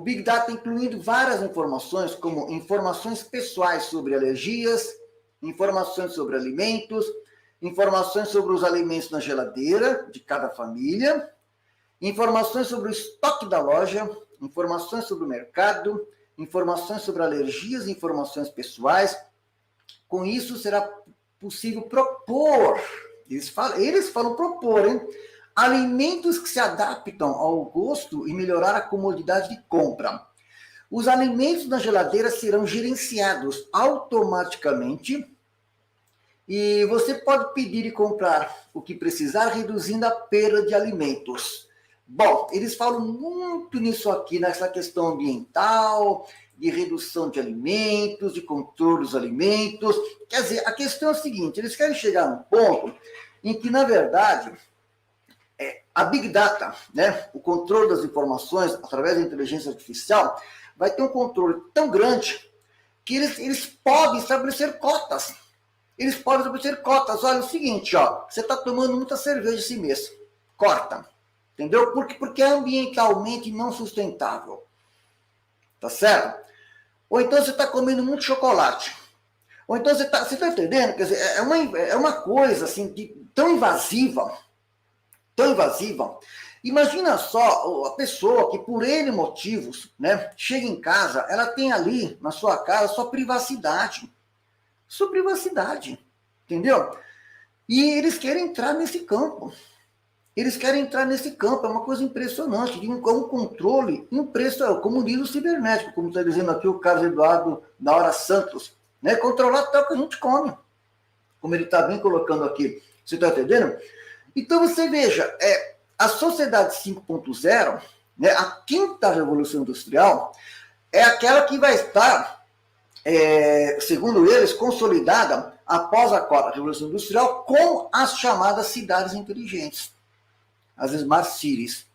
Speaker 1: Big Data, incluindo várias informações, como informações pessoais sobre alergias, informações sobre alimentos, informações sobre os alimentos na geladeira de cada família, informações sobre o estoque da loja, informações sobre o mercado, informações sobre alergias, informações pessoais. Com isso, será possível propor, eles falam propor, hein? Alimentos que se adaptam ao gosto e melhorar a comodidade de compra. Os alimentos na geladeira serão gerenciados automaticamente e você pode pedir e comprar o que precisar, reduzindo a perda de alimentos. Bom, eles falam muito nisso aqui, nessa questão ambiental, de redução de alimentos, de controle dos alimentos. Quer dizer, a questão é a seguinte, eles querem chegar num ponto em que, na verdade, a Big Data, né, o controle das informações através da inteligência artificial, vai ter um controle tão grande que eles podem estabelecer cotas. Eles podem estabelecer cotas. Olha, é o seguinte, ó, você está tomando muita cerveja esse mês. Corta. Entendeu? Porque é ambientalmente não sustentável. Tá certo? Ou então você está comendo muito chocolate. Ou então você tá entendendo? Quer dizer, é uma coisa assim, tão invasiva. Tão invasiva. Imagina só a pessoa que, por N motivos, né, chega em casa, ela tem ali na sua casa sua privacidade. Sua privacidade. Entendeu? E eles querem entrar nesse campo. Eles querem entrar nesse campo. É uma coisa impressionante. De um controle impressionante. Comunismo cibernético, como está dizendo aqui o Carlos Eduardo da Hora Santos. Né? Controlar até o que a gente come. Como ele está bem colocando aqui. Você está entendendo? Então você veja, a sociedade 5.0, né, a quinta revolução industrial, é aquela que vai estar, segundo eles, consolidada após a quarta revolução industrial com as chamadas cidades inteligentes, as smart cities.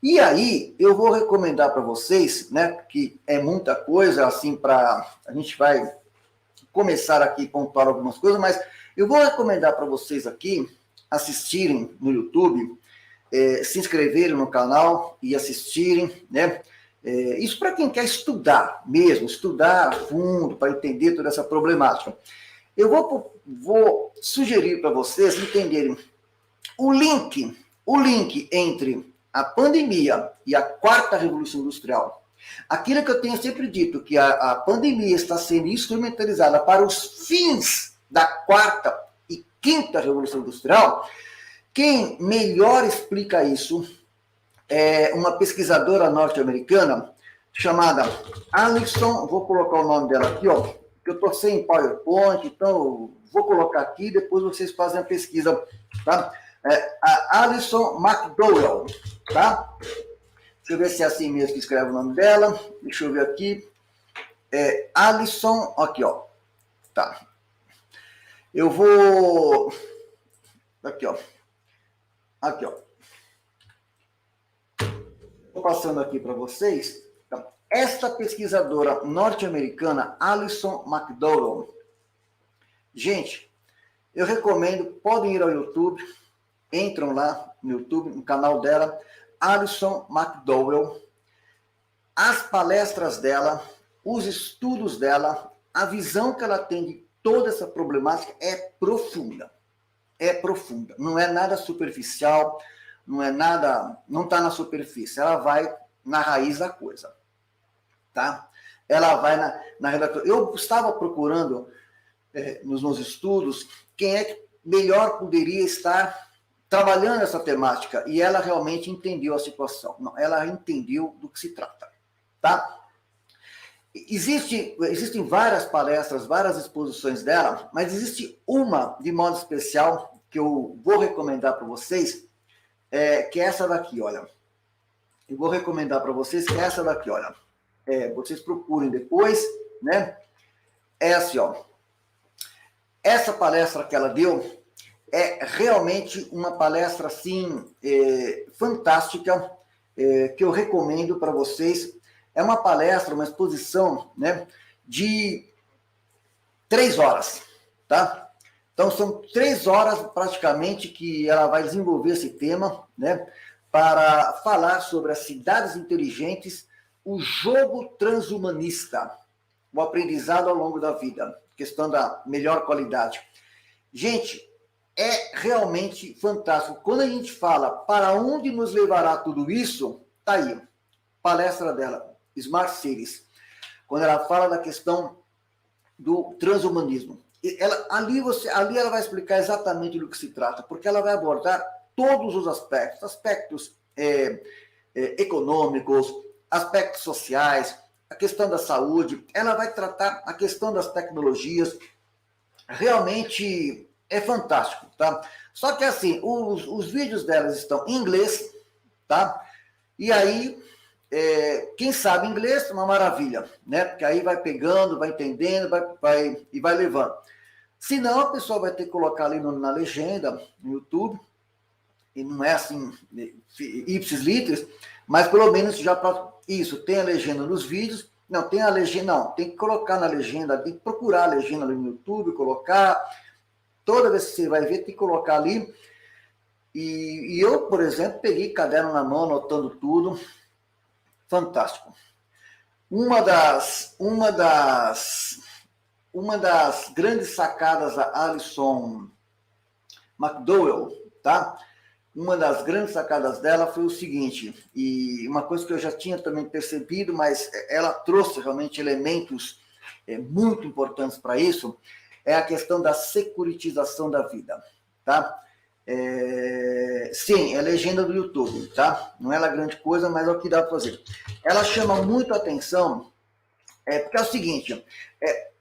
Speaker 1: E aí eu vou recomendar para vocês, né, que é muita coisa, assim, a gente vai começar aqui a pontuar algumas coisas, mas eu vou recomendar para vocês aqui assistirem no YouTube, se inscreverem no canal e assistirem, né? Isso para quem quer estudar mesmo, estudar a fundo, para entender toda essa problemática. Eu vou sugerir para vocês entenderem o link entre a pandemia e a quarta revolução industrial. Aquilo que eu tenho sempre dito, que a pandemia está sendo instrumentalizada para os fins da quarta e quinta revolução industrial. Quem melhor explica isso é uma pesquisadora norte-americana chamada Alison, vou colocar o nome dela aqui, ó, que eu estou sem PowerPoint, então vou colocar aqui, depois vocês fazem a pesquisa, tá? A Alison McDowell, tá? Deixa eu ver se é assim mesmo que escreve o nome dela, deixa eu ver aqui, Alison, aqui, ó, tá. Eu vou, aqui, ó. Aqui, ó. Estou passando aqui para vocês. Então, esta pesquisadora norte-americana, Alison McDowell. Gente, eu recomendo, podem ir ao YouTube, entram lá no YouTube, no canal dela, Alison McDowell. As palestras dela, os estudos dela, a visão que ela tem de toda essa problemática é profunda. É profunda, não é nada superficial, não é nada, não está na superfície, ela vai na raiz da coisa, tá? Ela vai na relação. Eu estava procurando nos meus estudos quem é que melhor poderia estar trabalhando essa temática, e ela realmente entendeu a situação. Não, ela entendeu do que se trata, tá? Existem várias palestras, várias exposições dela, mas existe uma de modo especial que eu vou recomendar para vocês, que é essa daqui, olha. Eu vou recomendar para vocês que é essa daqui, olha. Vocês procurem depois, né? É assim, ó. Essa palestra que ela deu é realmente uma palestra, assim, fantástica, que eu recomendo para vocês. É uma palestra, uma exposição, né, de 3 horas, tá? Então, são 3 horas, praticamente, que ela vai desenvolver esse tema, né, para falar sobre as cidades inteligentes, o jogo transhumanista, o aprendizado ao longo da vida, questão da melhor qualidade. Gente, é realmente fantástico. Quando a gente fala para onde nos levará tudo isso, tá aí, palestra dela, Smart Cities, quando ela fala da questão do transhumanismo. Ali ela vai explicar exatamente do que se trata, porque ela vai abordar todos os aspectos econômicos, aspectos sociais, a questão da saúde, ela vai tratar a questão das tecnologias. Realmente é fantástico, tá? Só que assim, os vídeos delas estão em inglês, tá? E aí, quem sabe inglês, uma maravilha, né? Porque aí vai pegando, vai entendendo, e vai levando. Se não, a pessoa vai ter que colocar ali na legenda, no YouTube, e não é assim, ipsis literis, mas pelo menos já para Isso, tem a legenda nos vídeos. Não, tem a legenda, não, tem que colocar na legenda, tem que procurar a legenda ali no YouTube, colocar. Toda vez que você vai ver, tem que colocar ali. E eu, por exemplo, peguei caderno na mão, anotando tudo. Fantástico. Uma das grandes sacadas da Alison McDowell, tá? Uma das grandes sacadas dela foi o seguinte, e uma coisa que eu já tinha também percebido, mas ela trouxe realmente elementos muito importantes para isso, é a questão da securitização da vida, tá? Sim, é legenda do YouTube, tá? Não é lá grande coisa, mas é o que dá para fazer. Ela chama muito a atenção, porque é o seguinte,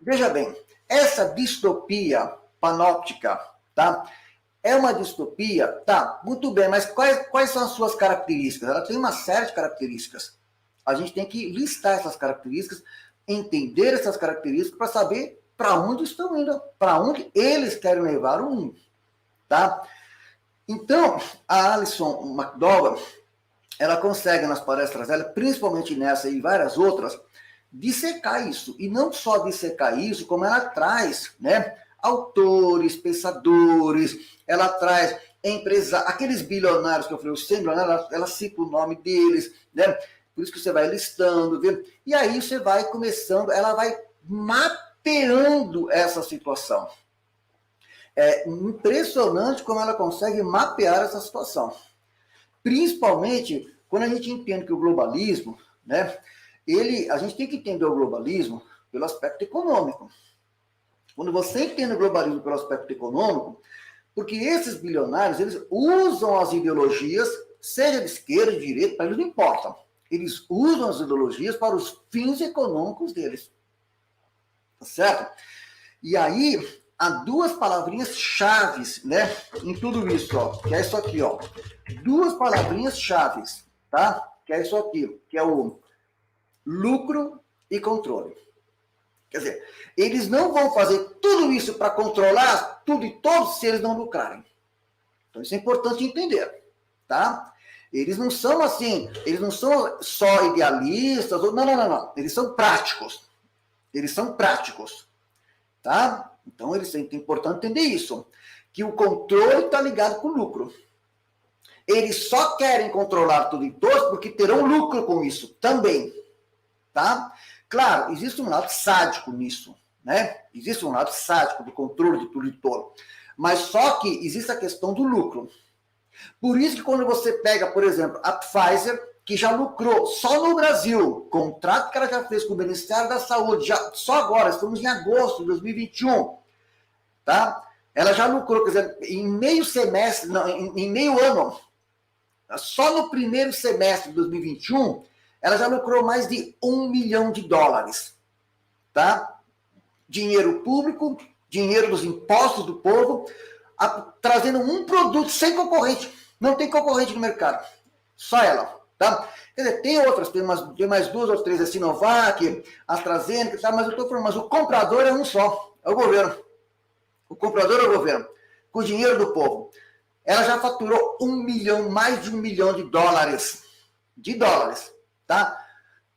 Speaker 1: veja bem, essa distopia panóptica, tá? É uma distopia? Tá, muito bem, mas quais são as suas características? Ela tem uma série de características. A gente tem que listar essas características, entender essas características para saber para onde estão indo, para onde eles querem levar o mundo, tá? Então, a Alison McDowell, ela consegue nas palestras dela, principalmente nessa e várias outras, dissecar isso. E não só dissecar isso, como ela traz, né, autores, pensadores, ela traz aqueles bilionários que eu falei, os 100 bilionários, ela cita o nome deles, né? Por isso que você vai listando, viu? E aí você vai começando, ela vai mapeando essa situação. É impressionante como ela consegue mapear essa situação. Principalmente quando a gente entende que o globalismo, né? A gente tem que entender o globalismo pelo aspecto econômico. Quando você entende o globalismo pelo aspecto econômico, porque esses bilionários, eles usam as ideologias, seja de esquerda, de direita, para eles não importa. Eles usam as ideologias para os fins econômicos deles. Tá certo? E aí, há duas palavrinhas chaves, né, em tudo isso, ó, que é isso aqui, ó. Duas palavrinhas chaves, tá? Que é isso aqui, que é o lucro e controle. Quer dizer, eles não vão fazer tudo isso para controlar tudo e todos se eles não lucrarem. Então isso é importante entender, tá? Eles não são assim, eles não são só idealistas, não. Eles são práticos. Eles são práticos, tá? Então é importante entender isso, que o controle está ligado com o lucro. Eles só querem controlar tudo e todos porque terão lucro com isso também, tá? Claro, existe um lado sádico nisso, né? Existe um lado sádico do controle de tudo e todo. Mas só que existe a questão do lucro. Por isso que quando você pega, por exemplo, a Pfizer, que já lucrou só no Brasil, contrato que ela já fez com o Ministério da Saúde, só agora, estamos em agosto de 2021, tá? Ela já lucrou, quer dizer, em meio semestre, não, em meio ano, só no primeiro semestre de 2021, ela já lucrou mais de $1 milhão, tá? Dinheiro público, dinheiro dos impostos do povo, trazendo um produto sem concorrente. Não tem concorrente no mercado. Só ela, tá? Quer dizer, tem outras, tem mais duas ou três, a Sinovac, a AstraZeneca, tá? Mas eu tô falando, mas o comprador é um só, é o governo. O comprador é o governo, com o dinheiro do povo. Ela já faturou mais de $1 milhão, tá?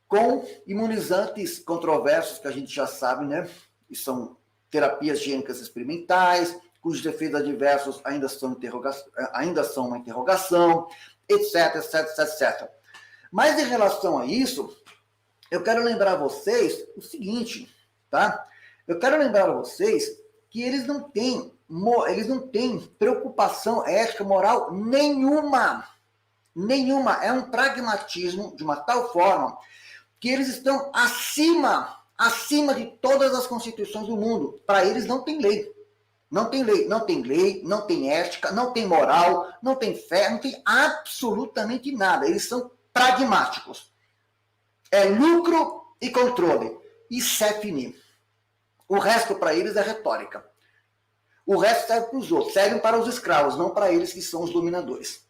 Speaker 1: Com imunizantes controversos, que a gente já sabe, né? E são terapias gênicas experimentais, cujos efeitos adversos ainda são uma interrogação, etc. Mas em relação a isso, eu quero lembrar a vocês o seguinte, tá? Eu quero lembrar a vocês que eles não têm preocupação ética, moral nenhuma. É um pragmatismo de uma tal forma que eles estão acima de todas as constituições do mundo. Para eles não tem lei. Não tem ética, não tem moral, não tem fé, não tem absolutamente nada. Eles são pragmáticos. É lucro e controle. Isso é finir. O resto para eles é retórica. O resto serve para os outros, servem para os escravos, não para eles que são os dominadores.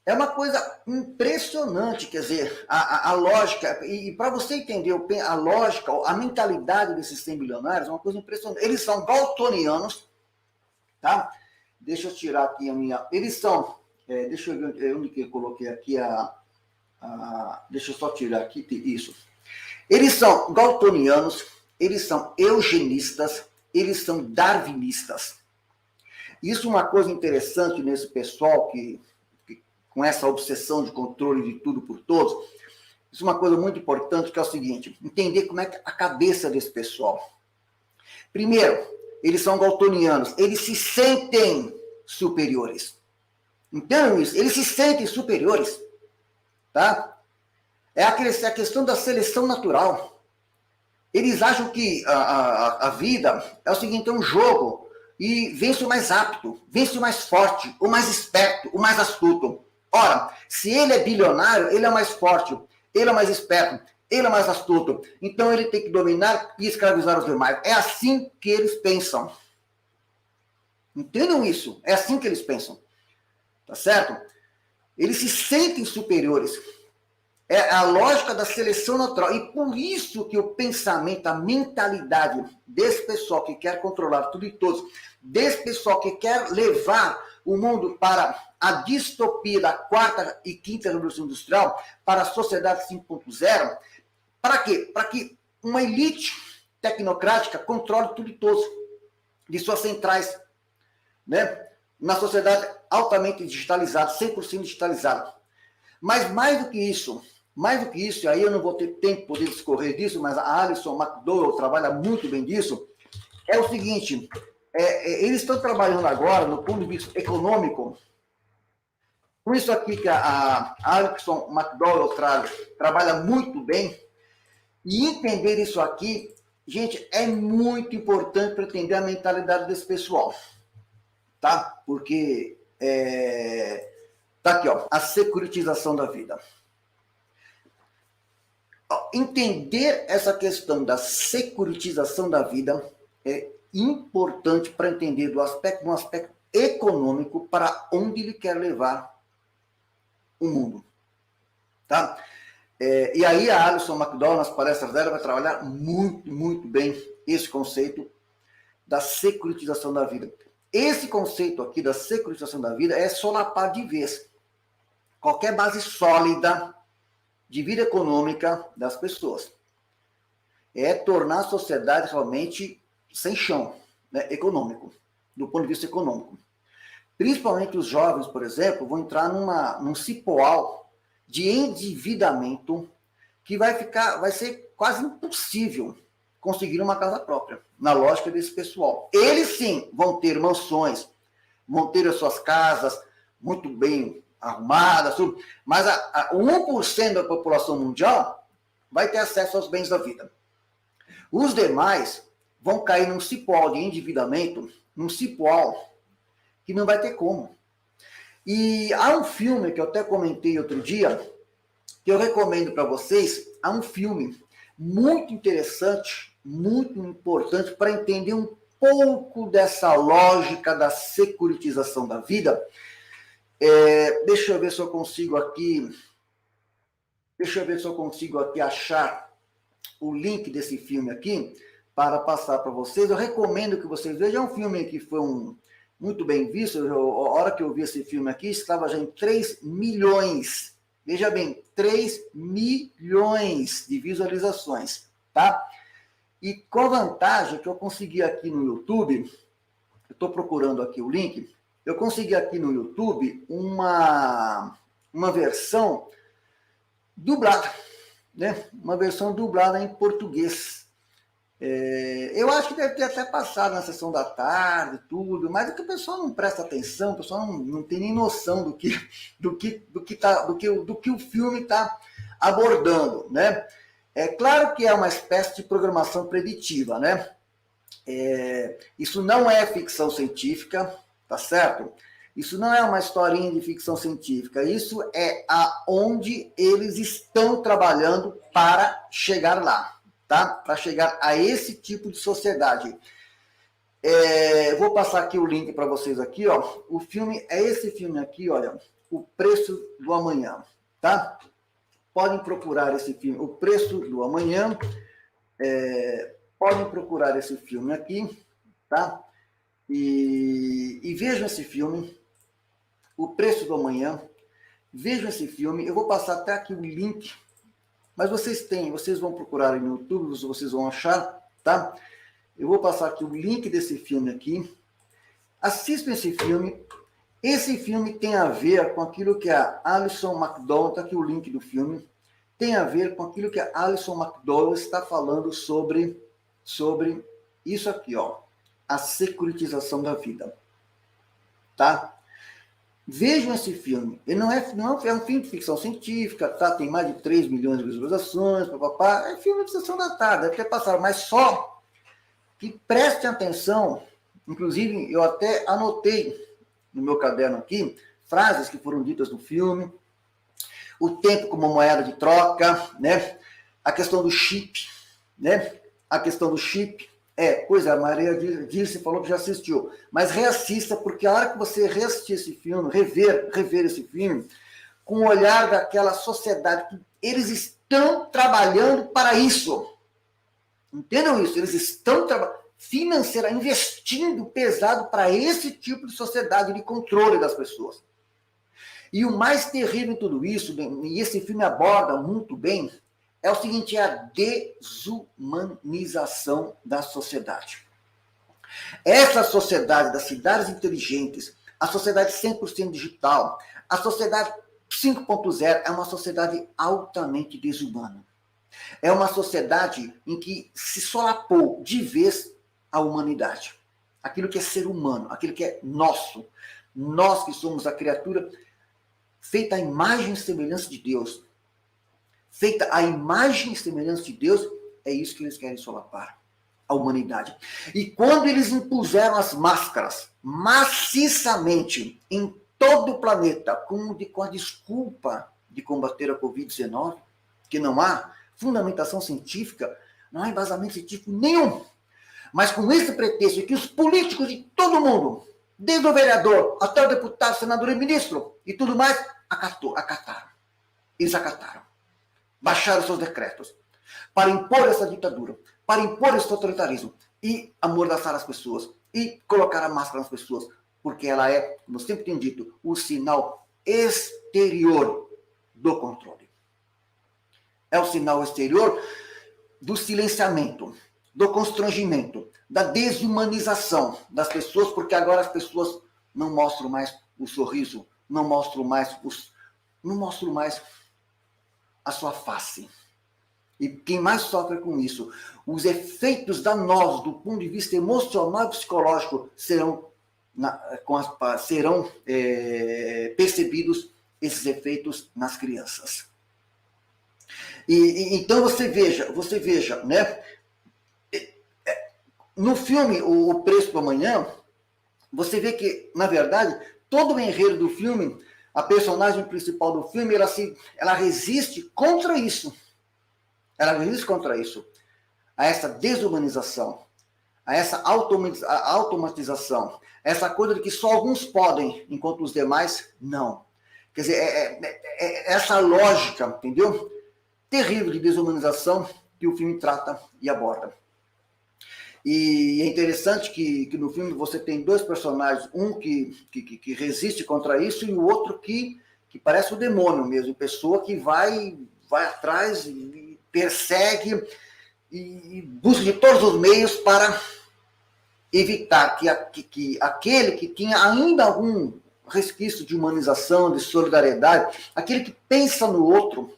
Speaker 1: É uma coisa impressionante, quer dizer, a lógica, e para você entender a lógica, a mentalidade desses 100 bilionários, é uma coisa impressionante. Eles são galtonianos, tá? Deixa eu tirar aqui a minha... Eles são, deixa eu ver onde que eu coloquei aqui deixa eu só tirar aqui isso. Eles são galtonianos, eles são eugenistas, eles são darwinistas. Isso é uma coisa interessante nesse pessoal que com essa obsessão de controle de tudo por todos. Isso é uma coisa muito importante, que é o seguinte: entender como é que a cabeça desse pessoal. Primeiro, eles são galtonianos, eles se sentem superiores. Entendam isso? Eles se sentem superiores. Tá? É a questão da seleção natural. Eles acham que a vida é o seguinte: é um jogo, e vence o mais apto, vence o mais forte, o mais esperto, o mais astuto. Ora, se ele é bilionário, ele é mais forte, ele é mais esperto, ele é mais astuto. Então ele tem que dominar e escravizar os demais. É assim que eles pensam. Entendam isso? É assim que eles pensam. Tá certo? Eles se sentem superiores. É a lógica da seleção natural. E por isso que o pensamento, a mentalidade desse pessoal que quer controlar tudo e todos, desse pessoal que quer levar o mundo para a distopia da quarta e quinta revolução industrial, para a sociedade 5.0, para quê? Para que uma elite tecnocrática controle tudo e todos, de suas centrais, né? Na sociedade altamente digitalizada, 100% digitalizada. Mas mais do que isso, e aí eu não vou ter tempo de poder discorrer disso, mas a Alison McDowell trabalha muito bem disso, é o seguinte: eles estão trabalhando agora, no ponto de vista econômico, com isso aqui que a Alison McDowell trabalha muito bem, e entender isso aqui, gente, é muito importante para entender a mentalidade desse pessoal, tá? Porque tá aqui, ó, a securitização da vida. Entender essa questão da securitização da vida é importante para entender um aspecto econômico, para onde ele quer levar o mundo. Tá? E aí a Alison McDowell, nas palestras dela, vai trabalhar muito, muito bem esse conceito da securitização da vida. Esse conceito aqui da securitização da vida é solapar de vez qualquer base sólida de vida econômica das pessoas. É tornar a sociedade realmente sem chão, né, econômico, do ponto de vista econômico. Principalmente os jovens, por exemplo, vão entrar num cipoal de endividamento que vai ser quase impossível conseguir uma casa própria, na lógica desse pessoal. Eles sim vão ter mansões, vão ter as suas casas muito bem arrumadas, tudo, mas o 1% da população mundial vai ter acesso aos bens da vida. Os demais vão cair num cipoal de endividamento, num cipoal que não vai ter como. E há um filme que eu até comentei outro dia, que eu recomendo para vocês. Há um filme muito interessante, muito importante para entender um pouco dessa lógica da securitização da vida. Deixa eu ver se eu consigo aqui achar o link desse filme aqui para passar para vocês. Eu recomendo que vocês vejam. É um filme que foi muito bem visto. A hora que eu vi esse filme aqui, estava já em 3 milhões. Veja bem, 3 milhões de visualizações, tá? E com a vantagem que eu consegui aqui no YouTube, eu estou procurando aqui o link, eu consegui aqui no YouTube uma versão dublada, né? Uma versão dublada em português. Eu acho que deve ter até passado na sessão da tarde, tudo, mas é que o pessoal não presta atenção, o pessoal não tem nem noção do que o filme está abordando, né? É claro que é uma espécie de programação preditiva, né? Isso não é ficção científica, tá certo? Isso não é uma historinha de ficção científica, isso é aonde eles estão trabalhando para chegar lá. Tá? Para chegar a esse tipo de sociedade. Vou passar aqui o link para vocês aqui, ó. O filme é esse filme aqui, olha, O Preço do Amanhã, tá? Podem procurar esse filme, O Preço do Amanhã. Podem procurar esse filme aqui, tá? E vejam esse filme, O Preço do Amanhã, Vejam esse filme. Eu vou passar até aqui o link, mas vocês vão procurar aí no YouTube, vocês vão achar, tá? Eu vou passar aqui o link desse filme aqui. Assistam esse filme. Esse filme tem a ver com aquilo que a Alison McDowell, tá aqui o link do filme, tem a ver com aquilo que a Alison McDowell está falando sobre isso aqui, ó, a securitização da vida, tá? Vejam esse filme. Ele não é um filme de ficção científica, tá? Tem mais de 3 milhões de visualizações, papapá. É filme de sessão da tarde, deve ter passado, mas só que prestem atenção. Inclusive, eu até anotei no meu caderno aqui frases que foram ditas no filme, o tempo como moeda de troca, né? A questão do chip, né? A questão do chip. Pois é, a Maria disse, falou que já assistiu. Mas reassista, porque a hora que você reassistir esse filme, rever esse filme, com o olhar daquela sociedade, que eles estão trabalhando para isso. Entendam isso? Eles estão financeiramente investindo pesado para esse tipo de sociedade de controle das pessoas. E o mais terrível em tudo isso, e esse filme aborda muito bem, é o seguinte, é a desumanização da sociedade. Essa sociedade das cidades inteligentes, a sociedade 100% digital, a sociedade 5.0 é uma sociedade altamente desumana. É uma sociedade em que se solapou de vez a humanidade. Aquilo que é ser humano, aquilo que é nosso. Nós que somos a criatura feita à imagem e semelhança de Deus. Feita à imagem e semelhança de Deus, é isso que eles querem solapar, a humanidade. E quando eles impuseram as máscaras maciçamente em todo o planeta, com a desculpa de combater a Covid-19, que não há fundamentação científica, não há embasamento científico nenhum, mas com esse pretexto que os políticos de todo mundo, desde o vereador até o deputado, senador e ministro, e tudo mais, acataram. Eles acataram. Baixaram seus decretos para impor essa ditadura, para impor esse totalitarismo e amordaçar as pessoas e colocar a máscara nas pessoas, porque ela é, como eu sempre tenho dito, o sinal exterior do controle. É o sinal exterior do silenciamento, do constrangimento, da desumanização das pessoas, porque agora as pessoas não mostram mais o sorriso, não mostram mais a sua face. E quem mais sofre com isso, os efeitos danosos do ponto de vista emocional e psicológico serão percebidos, esses efeitos, nas crianças. Então você veja, né? No filme O Preço do Amanhã, você vê que, na verdade, todo o enredo do filme, a personagem principal do filme, ela resiste contra isso. Ela resiste contra isso. A essa desumanização, a essa automatização, essa coisa de que só alguns podem, enquanto os demais não. Quer dizer, essa lógica, entendeu? Terrível de desumanização que o filme trata e aborda. E é interessante que no filme você tem dois personagens, um que resiste contra isso e o outro que parece o demônio mesmo, pessoa que vai atrás e persegue e busca de todos os meios para evitar que aquele que tinha ainda algum resquício de humanização, de solidariedade, aquele que pensa no outro,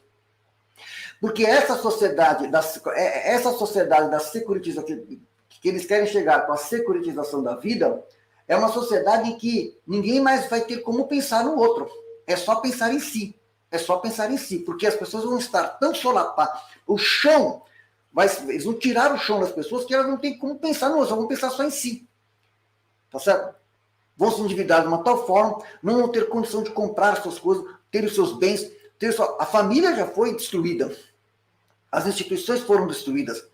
Speaker 1: porque essa sociedade da securitização que eles querem chegar com a securitização da vida, é uma sociedade em que ninguém mais vai ter como pensar no outro. É só pensar em si. É só pensar em si, porque as pessoas vão estar tão solapadas. O chão, eles vão tirar o chão das pessoas que elas não têm como pensar no outro, vão pensar só em si. Tá certo? Vão se endividar de uma tal forma, não vão ter condição de comprar as suas coisas, ter os seus bens, a família já foi destruída. As instituições foram destruídas.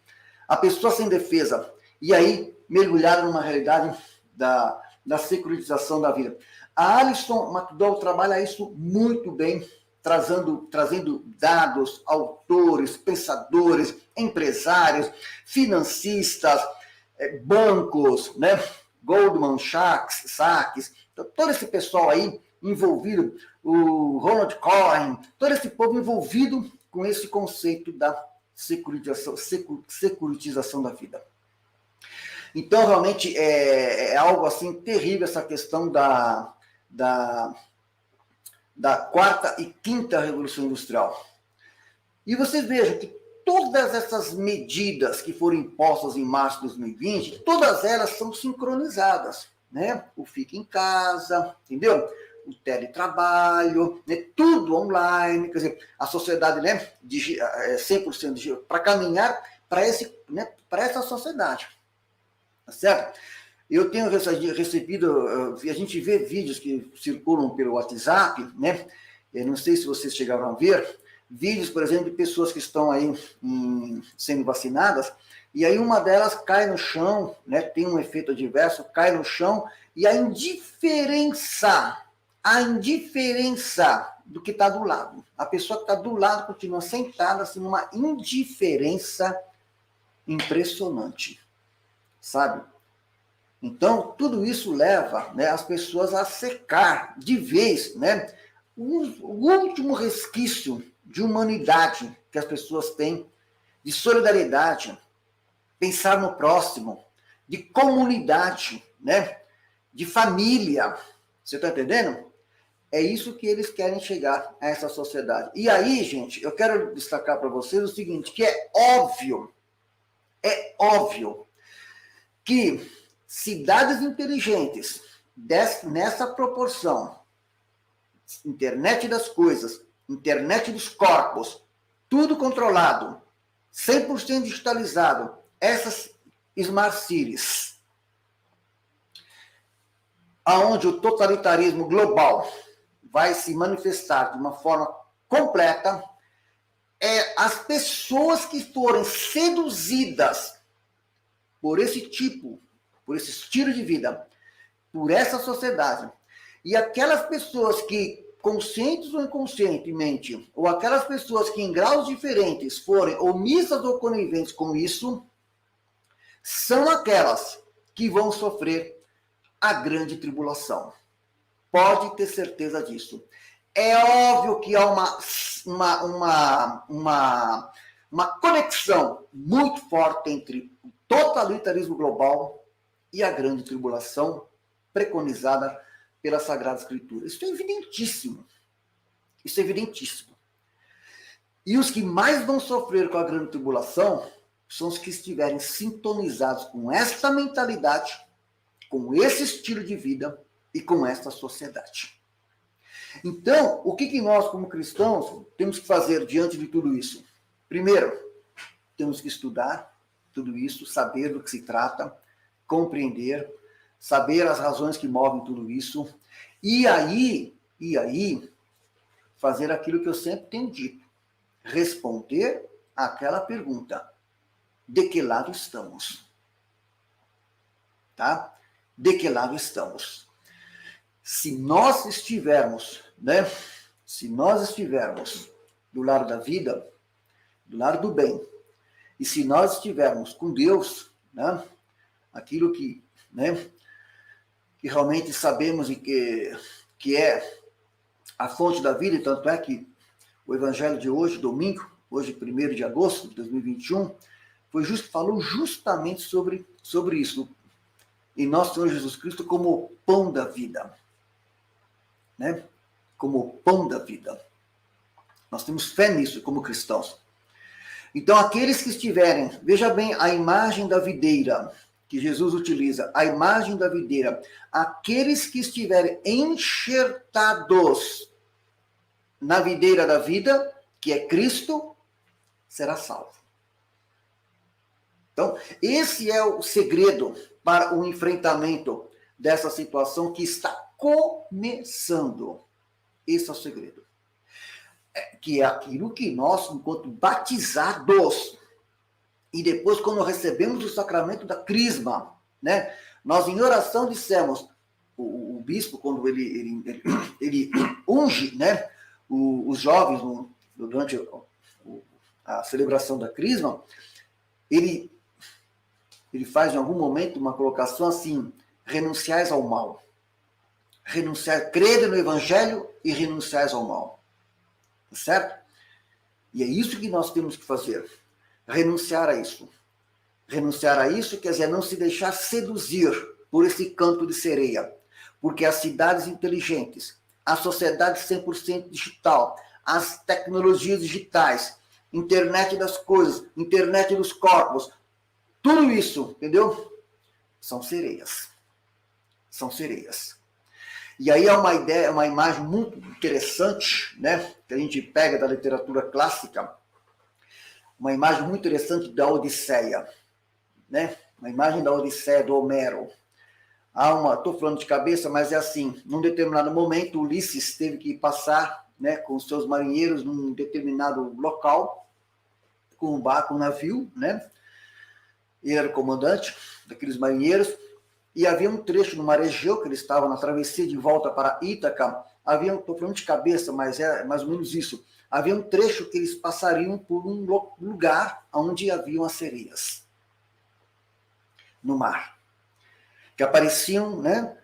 Speaker 1: A pessoa sem defesa. E aí, mergulhada numa realidade da securitização da vida. A Alison McDowell trabalha isso muito bem, trazendo dados, autores, pensadores, empresários, financistas, bancos, né? Goldman Sachs, então, todo esse pessoal aí envolvido, o Ronald Cohen, todo esse povo envolvido com esse conceito da securitização da vida. Então, realmente, é algo assim terrível essa questão da quarta e quinta revolução industrial. E vocês vejam que todas essas medidas que foram impostas em março de 2020, todas elas são sincronizadas, né? O fica em casa, entendeu? O teletrabalho, né? Tudo online, quer dizer, a sociedade, né? 100% para caminhar para né? Para essa sociedade, tá certo? Eu tenho recebido, a gente vê vídeos que circulam pelo WhatsApp, né? Eu não sei se vocês chegaram a ver, vídeos, por exemplo, de pessoas que estão aí sendo vacinadas, e aí uma delas cai no chão, né, tem um efeito adverso, cai no chão, e a indiferença do que está do lado. A pessoa que está do lado continua sentada, assim, numa indiferença impressionante, sabe? Então, tudo isso leva, né, as pessoas a secar de vez, né, o último resquício de humanidade que as pessoas têm, de solidariedade, pensar no próximo, de comunidade, né, de família. Você está entendendo? É isso que eles querem chegar a essa sociedade. E aí, gente, eu quero destacar para vocês o seguinte, que é óbvio que cidades inteligentes, nessa proporção, internet das coisas, internet dos corpos, tudo controlado, 100% digitalizado, essas smart cities, aonde o totalitarismo global vai se manifestar de uma forma completa, as pessoas que forem seduzidas por esse estilo de vida, por essa sociedade, e aquelas pessoas que, conscientes ou inconscientemente, ou aquelas pessoas que em graus diferentes forem omissas ou coniventes com isso, são aquelas que vão sofrer a grande tribulação. Pode ter certeza disso. É óbvio que há uma conexão muito forte entre o totalitarismo global e a grande tribulação preconizada pela Sagrada Escritura. Isso é evidentíssimo. Isso é evidentíssimo. E os que mais vão sofrer com a grande tribulação são os que estiverem sintonizados com esta mentalidade, com esse estilo de vida e com esta sociedade. Então, o que nós, como cristãos, temos que fazer diante de tudo isso? Primeiro, temos que estudar tudo isso, saber do que se trata, compreender, saber as razões que movem tudo isso, e aí, fazer aquilo que eu sempre tenho dito, responder àquela pergunta, de que lado estamos? Tá? De que lado estamos? Se nós estivermos, né? Se nós estivermos do lado da vida, do lado do bem, e se nós estivermos com Deus, né? Aquilo que, né? Que realmente sabemos e que é a fonte da vida, e tanto é que o evangelho de hoje, domingo, hoje 1º de agosto de 2021, falou justamente sobre isso. E nosso Senhor Jesus Cristo como o pão da vida. Né? Como o pão da vida. Nós temos fé nisso como cristãos. Então, aqueles que estiverem, veja bem a imagem da videira que Jesus utiliza, a imagem da videira, aqueles que estiverem enxertados na videira da vida, que é Cristo, será salvo. Então, esse é o segredo para o enfrentamento dessa situação que está começando. Esse é o segredo. Que é aquilo que nós, enquanto batizados, e depois quando recebemos o sacramento da crisma, né, nós em oração dissemos, o bispo, quando ele unge, né, os jovens durante a celebração da crisma, ele faz em algum momento uma colocação assim, renunciais ao mal. renunciar, crede no evangelho e renunciar ao mal. Certo? E é isso que nós temos que fazer. Renunciar a isso. Renunciar a isso quer dizer não se deixar seduzir por esse canto de sereia. Porque as cidades inteligentes, a sociedade 100% digital, as tecnologias digitais, internet das coisas, internet dos corpos, tudo isso, entendeu? São sereias. São sereias. E aí é uma ideia, uma imagem muito interessante, né, que a gente pega da literatura clássica, uma imagem muito interessante da Odisseia, né? Uma imagem da Odisseia do Homero. Estou falando de cabeça, mas é assim, num determinado momento, Ulisses teve que passar, né, com os seus marinheiros num determinado local, com um barco, um navio, né? Ele era o comandante daqueles marinheiros, e havia um trecho no mar Egeu, que eles estavam na travessia de volta para Ítaca, estou falando de cabeça, mas é mais ou menos isso, havia um trecho que eles passariam por um lugar onde haviam as sereias, no mar, que apareciam, né,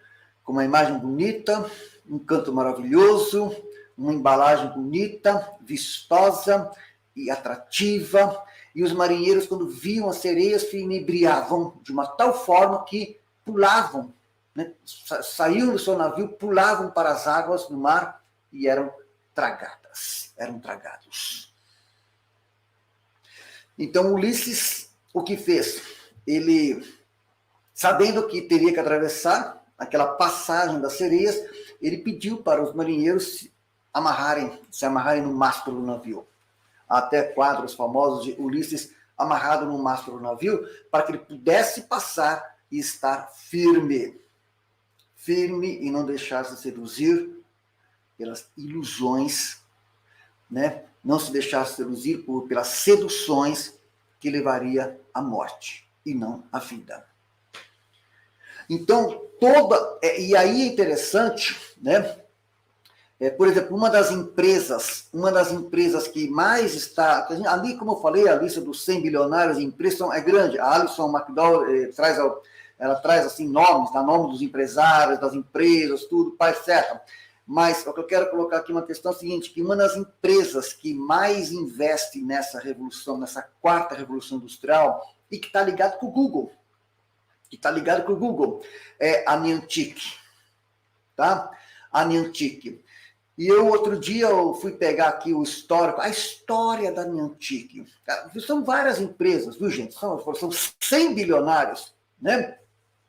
Speaker 1: com uma imagem bonita, um canto maravilhoso, uma embalagem bonita, vistosa e atrativa, e os marinheiros, quando viam as sereias, se inebriavam de uma tal forma que pulavam, né? Saíam do seu navio, pulavam para as águas do mar e eram tragadas, eram tragados. Então Ulisses, o que fez? Ele, sabendo que teria que atravessar aquela passagem das sereias, ele pediu para os marinheiros se amarrarem no mastro do navio. Até quadros famosos de Ulisses amarrado no mastro do navio, para que ele pudesse passar e estar firme. Firme e não deixar-se seduzir pelas ilusões, né? Não se deixar seduzir pelas seduções que levaria à morte e não à vida. Então, e aí é interessante, né? Por exemplo, uma das empresas que mais está, ali, como eu falei, a lista dos 100 bilionários de empresas é grande. A Alison McDowell traz assim nomes, dá nome dos empresários, das empresas, tudo, etc. Mas o que eu quero colocar aqui uma questão é a seguinte, que uma das empresas que mais investe nessa revolução, nessa quarta revolução industrial, e que está ligado com o Google, é a Niantic, tá? A Niantic. E eu, outro dia, eu fui pegar aqui o histórico, a história da Niantic. São várias empresas, viu, gente? São 100 bilionários, né?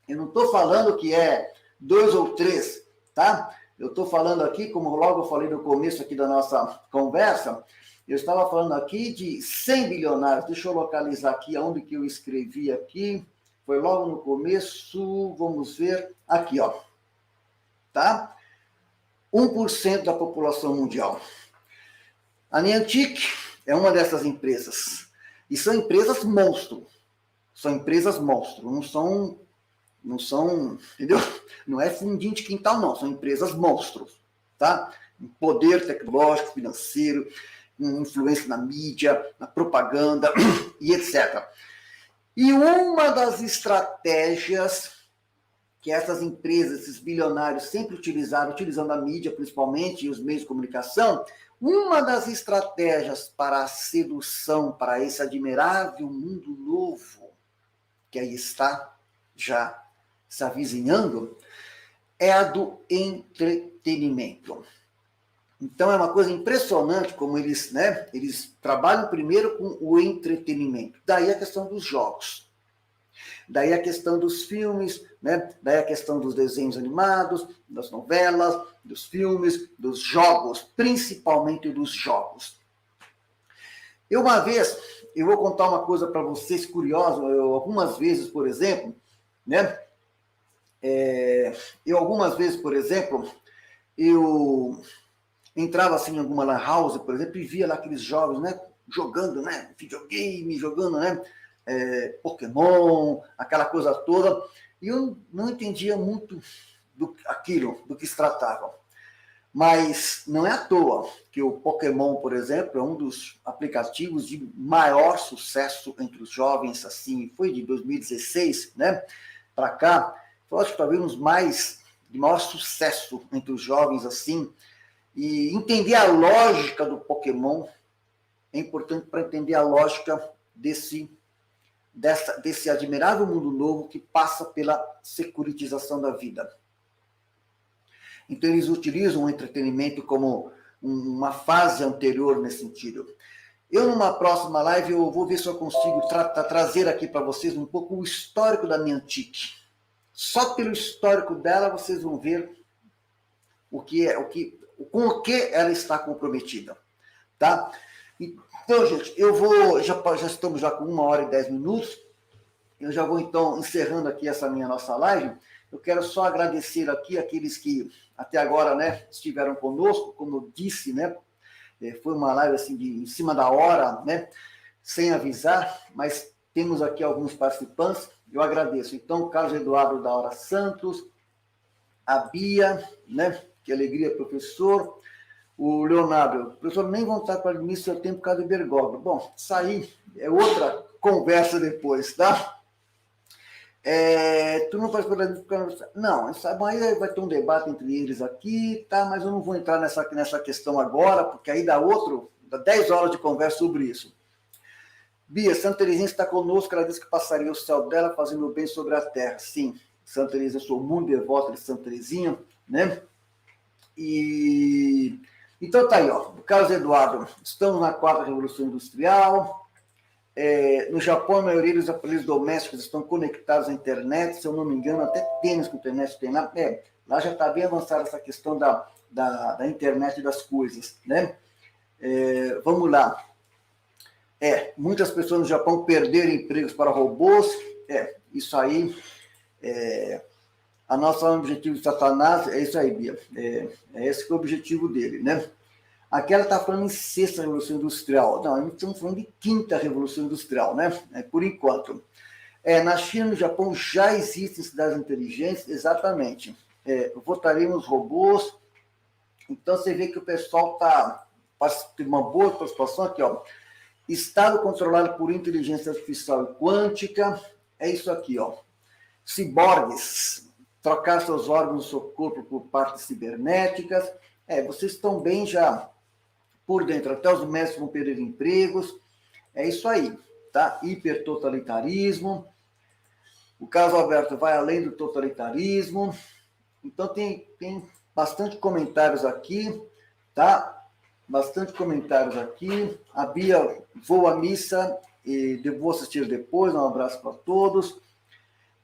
Speaker 1: Eu não estou falando que é 2 ou 3, tá? Eu estou falando aqui, como logo eu falei no começo aqui da nossa conversa, eu estava falando aqui de 100 bilionários. Deixa eu localizar aqui onde que eu escrevi aqui. Foi logo no começo, vamos ver. Aqui, ó. Tá? 1% da população mundial. A Niantic é uma dessas empresas. E são empresas monstro. São empresas monstro. Não são, entendeu? Não é fundinho de quintal, não. São empresas monstros. Tá? Poder tecnológico, financeiro, influência na mídia, na propaganda e etc. E uma das estratégias que essas empresas, esses bilionários sempre utilizando a mídia principalmente e os meios de comunicação, uma das estratégias para a sedução, para esse admirável mundo novo, que aí está já se avizinhando, é a do entretenimento. Então é uma coisa impressionante como eles, né, eles trabalham primeiro com o entretenimento. Daí a questão dos jogos. Daí a questão dos filmes, né? Daí a questão dos desenhos animados, das novelas, dos filmes, dos jogos, principalmente dos jogos. Eu vou contar uma coisa para vocês curiosa, algumas vezes, por exemplo, né? Eu entrava assim em alguma lan house, por exemplo, e via lá aqueles jogos, né? Jogando, né? Videogame, jogando, né? Pokémon, aquela coisa toda, e eu não entendia muito do que se tratava. Mas não é à toa que o Pokémon, por exemplo, é um dos aplicativos de maior sucesso entre os jovens, assim, foi de 2016, né, para cá, eu acho que talvez uns mais de maior sucesso entre os jovens, assim, e entender a lógica do Pokémon é importante para entender a lógica desse admirável mundo novo que passa pela securitização da vida. Então, eles utilizam o entretenimento como uma fase anterior nesse sentido. Eu, numa próxima live, eu vou ver se eu consigo trazer aqui para vocês um pouco o histórico da Niantic. Só pelo histórico dela, vocês vão ver com o que ela está comprometida. Tá? Então, gente, eu vou... Já estamos já com 1h10. Eu já vou, então, encerrando aqui essa nossa live. Eu quero só agradecer aqui aqueles que até agora, né, estiveram conosco, como eu disse, né, foi uma live assim em cima da hora, né, sem avisar, mas temos aqui alguns participantes, eu agradeço. Então, Carlos Eduardo da Hora Santos, a Bia, né, que alegria, professor, o Leonardo, professor, nem vontade para administrar seu tempo por causa do Bergoglio. Bom, isso aí é outra conversa depois, tá? Tu não faz para... Não, aí vai ter um debate entre eles aqui, tá? Mas eu não vou entrar nessa questão agora, porque aí dá 10 horas de conversa sobre isso. Bia, Santa Teresinha está conosco, ela disse que passaria o céu dela fazendo bem sobre a terra. Sim, Santa Teresinha, eu sou muito devota de Santa Teresinha, né? E... Então tá aí, ó, Carlos Eduardo, estamos na 4ª Revolução Industrial. No Japão, a maioria dos aparelhos domésticos estão conectados à internet, se eu não me engano, até tênis com internet tem lá. Lá já está bem avançada essa questão da internet das coisas, né? Vamos lá. Muitas pessoas no Japão perderam empregos para robôs. Isso aí. A nossa objetivo de Satanás é isso aí, Bia. Esse que é o objetivo dele, né? Aqui ela está falando em 6ª Revolução Industrial. Não, a gente estamos falando de 5ª Revolução Industrial, né? Por enquanto. Na China e no Japão já existem cidades inteligentes, exatamente. Votaremos robôs. Então você vê que o pessoal tem uma boa participação aqui, ó. Estado controlado por inteligência artificial e quântica. É isso aqui, ó. Ciborgues. Trocar seus órgãos do seu corpo por partes cibernéticas. Vocês estão bem já por dentro, até os mestres vão perder empregos, é isso aí, tá? Hipertotalitarismo, o Carlos Alberto vai além do totalitarismo, então tem bastante comentários aqui, tá? Bastante comentários aqui, a Bia, vou à missa e vou assistir depois, um abraço para todos.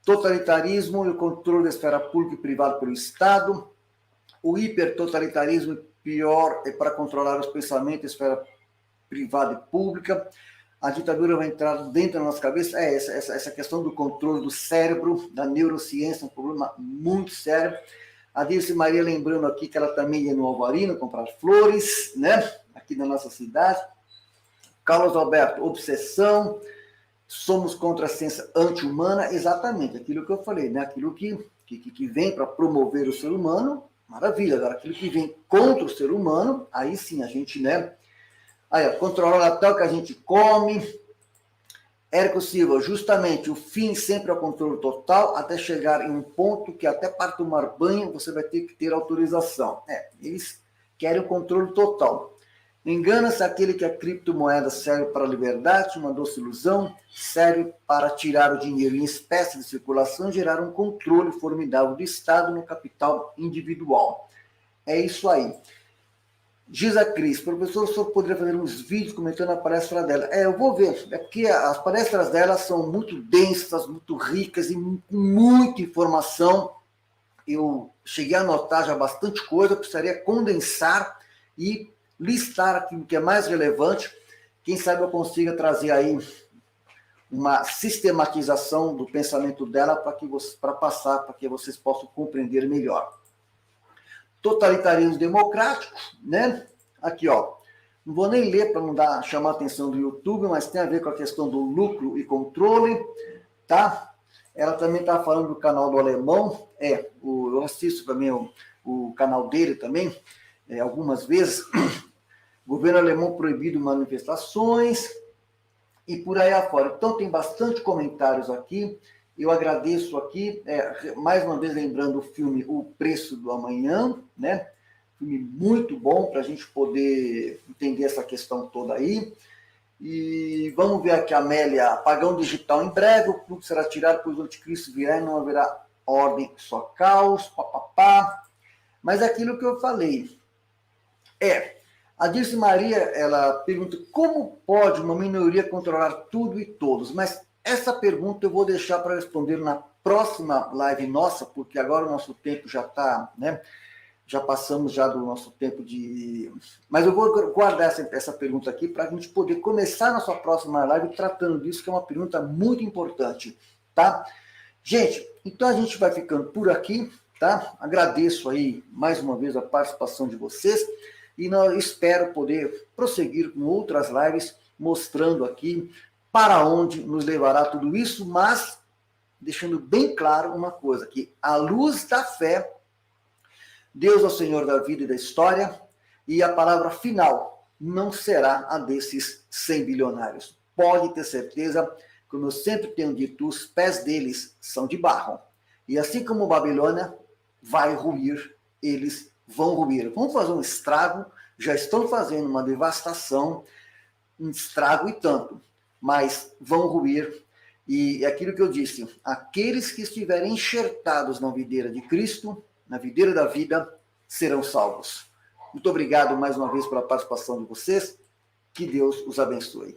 Speaker 1: Totalitarismo e o controle da esfera pública e privada pelo Estado, o hipertotalitarismo pior é para controlar os pensamentos, esfera privada e pública. A ditadura vai entrar dentro da nossa cabeça. Essa questão do controle do cérebro, da neurociência, um problema muito sério. A Dirce Maria lembrando aqui que ela também ia no Alvarino comprar flores, né? Aqui na nossa cidade. Carlos Alberto, obsessão. Somos contra a ciência anti-humana. Exatamente, aquilo que eu falei, né? Aquilo que vem para promover o ser humano. Maravilha, agora aquilo que vem contra o ser humano, aí sim a gente, né? Aí, ó, controlar até o que a gente come. Érico Silva, justamente, o fim sempre é o controle total, até chegar em um ponto que até para tomar banho você vai ter que ter autorização. Eles querem o controle total. Engana-se aquele que a criptomoeda serve para a liberdade, uma doce ilusão, serve para tirar o dinheiro em espécie de circulação e gerar um controle formidável do Estado no capital individual. É isso aí. Diz a Cris, professor, o senhor poderia fazer uns vídeos comentando a palestra dela? Eu vou ver, porque as palestras dela são muito densas, muito ricas e com muita informação. Eu cheguei a anotar já bastante coisa, eu precisaria condensar e listar aquilo que é mais relevante. Quem sabe eu consiga trazer aí uma sistematização do pensamento dela para passar, para que vocês possam compreender melhor. Totalitarismo democrático, né? Aqui, ó. Não vou nem ler para não chamar a atenção do YouTube, mas tem a ver com a questão do lucro e controle, tá? Ela também está falando do canal do alemão. Eu assisto também o canal dele também, algumas vezes. Governo alemão proibido manifestações e por aí afora. Então tem bastante comentários aqui Eu agradeço aqui, mais uma vez lembrando o filme O Preço do Amanhã, né? Filme muito bom para a gente poder entender essa questão toda aí. E vamos ver aqui, Amélia, apagão digital em breve, o fluxo será tirado, pois o anticristo virá e não haverá ordem, só caos, papapá. Mas aquilo que eu falei, a Dirce Maria, ela pergunta como pode uma minoria controlar tudo e todos, mas essa pergunta eu vou deixar para responder na próxima live nossa, porque agora o nosso tempo já está, né? Já passamos já do nosso tempo de... Mas eu vou guardar essa pergunta aqui para a gente poder começar a nossa próxima live tratando disso, que é uma pergunta muito importante, tá? Gente, então a gente vai ficando por aqui, tá? Agradeço aí mais uma vez a participação de vocês e espero poder prosseguir com outras lives mostrando aqui para onde nos levará tudo isso, mas deixando bem claro uma coisa, que à luz da fé, Deus é o Senhor da vida e da história, e a palavra final não será a desses 100 bilionários. Pode ter certeza, como eu sempre tenho dito, os pés deles são de barro. E assim como Babilônia vai ruir, eles vão ruir. Vão fazer um estrago, já estão fazendo uma devastação, um estrago e tanto, mas vão ruir. E é aquilo que eu disse, aqueles que estiverem enxertados na videira de Cristo, na videira da vida, serão salvos. Muito obrigado mais uma vez pela participação de vocês. Que Deus os abençoe.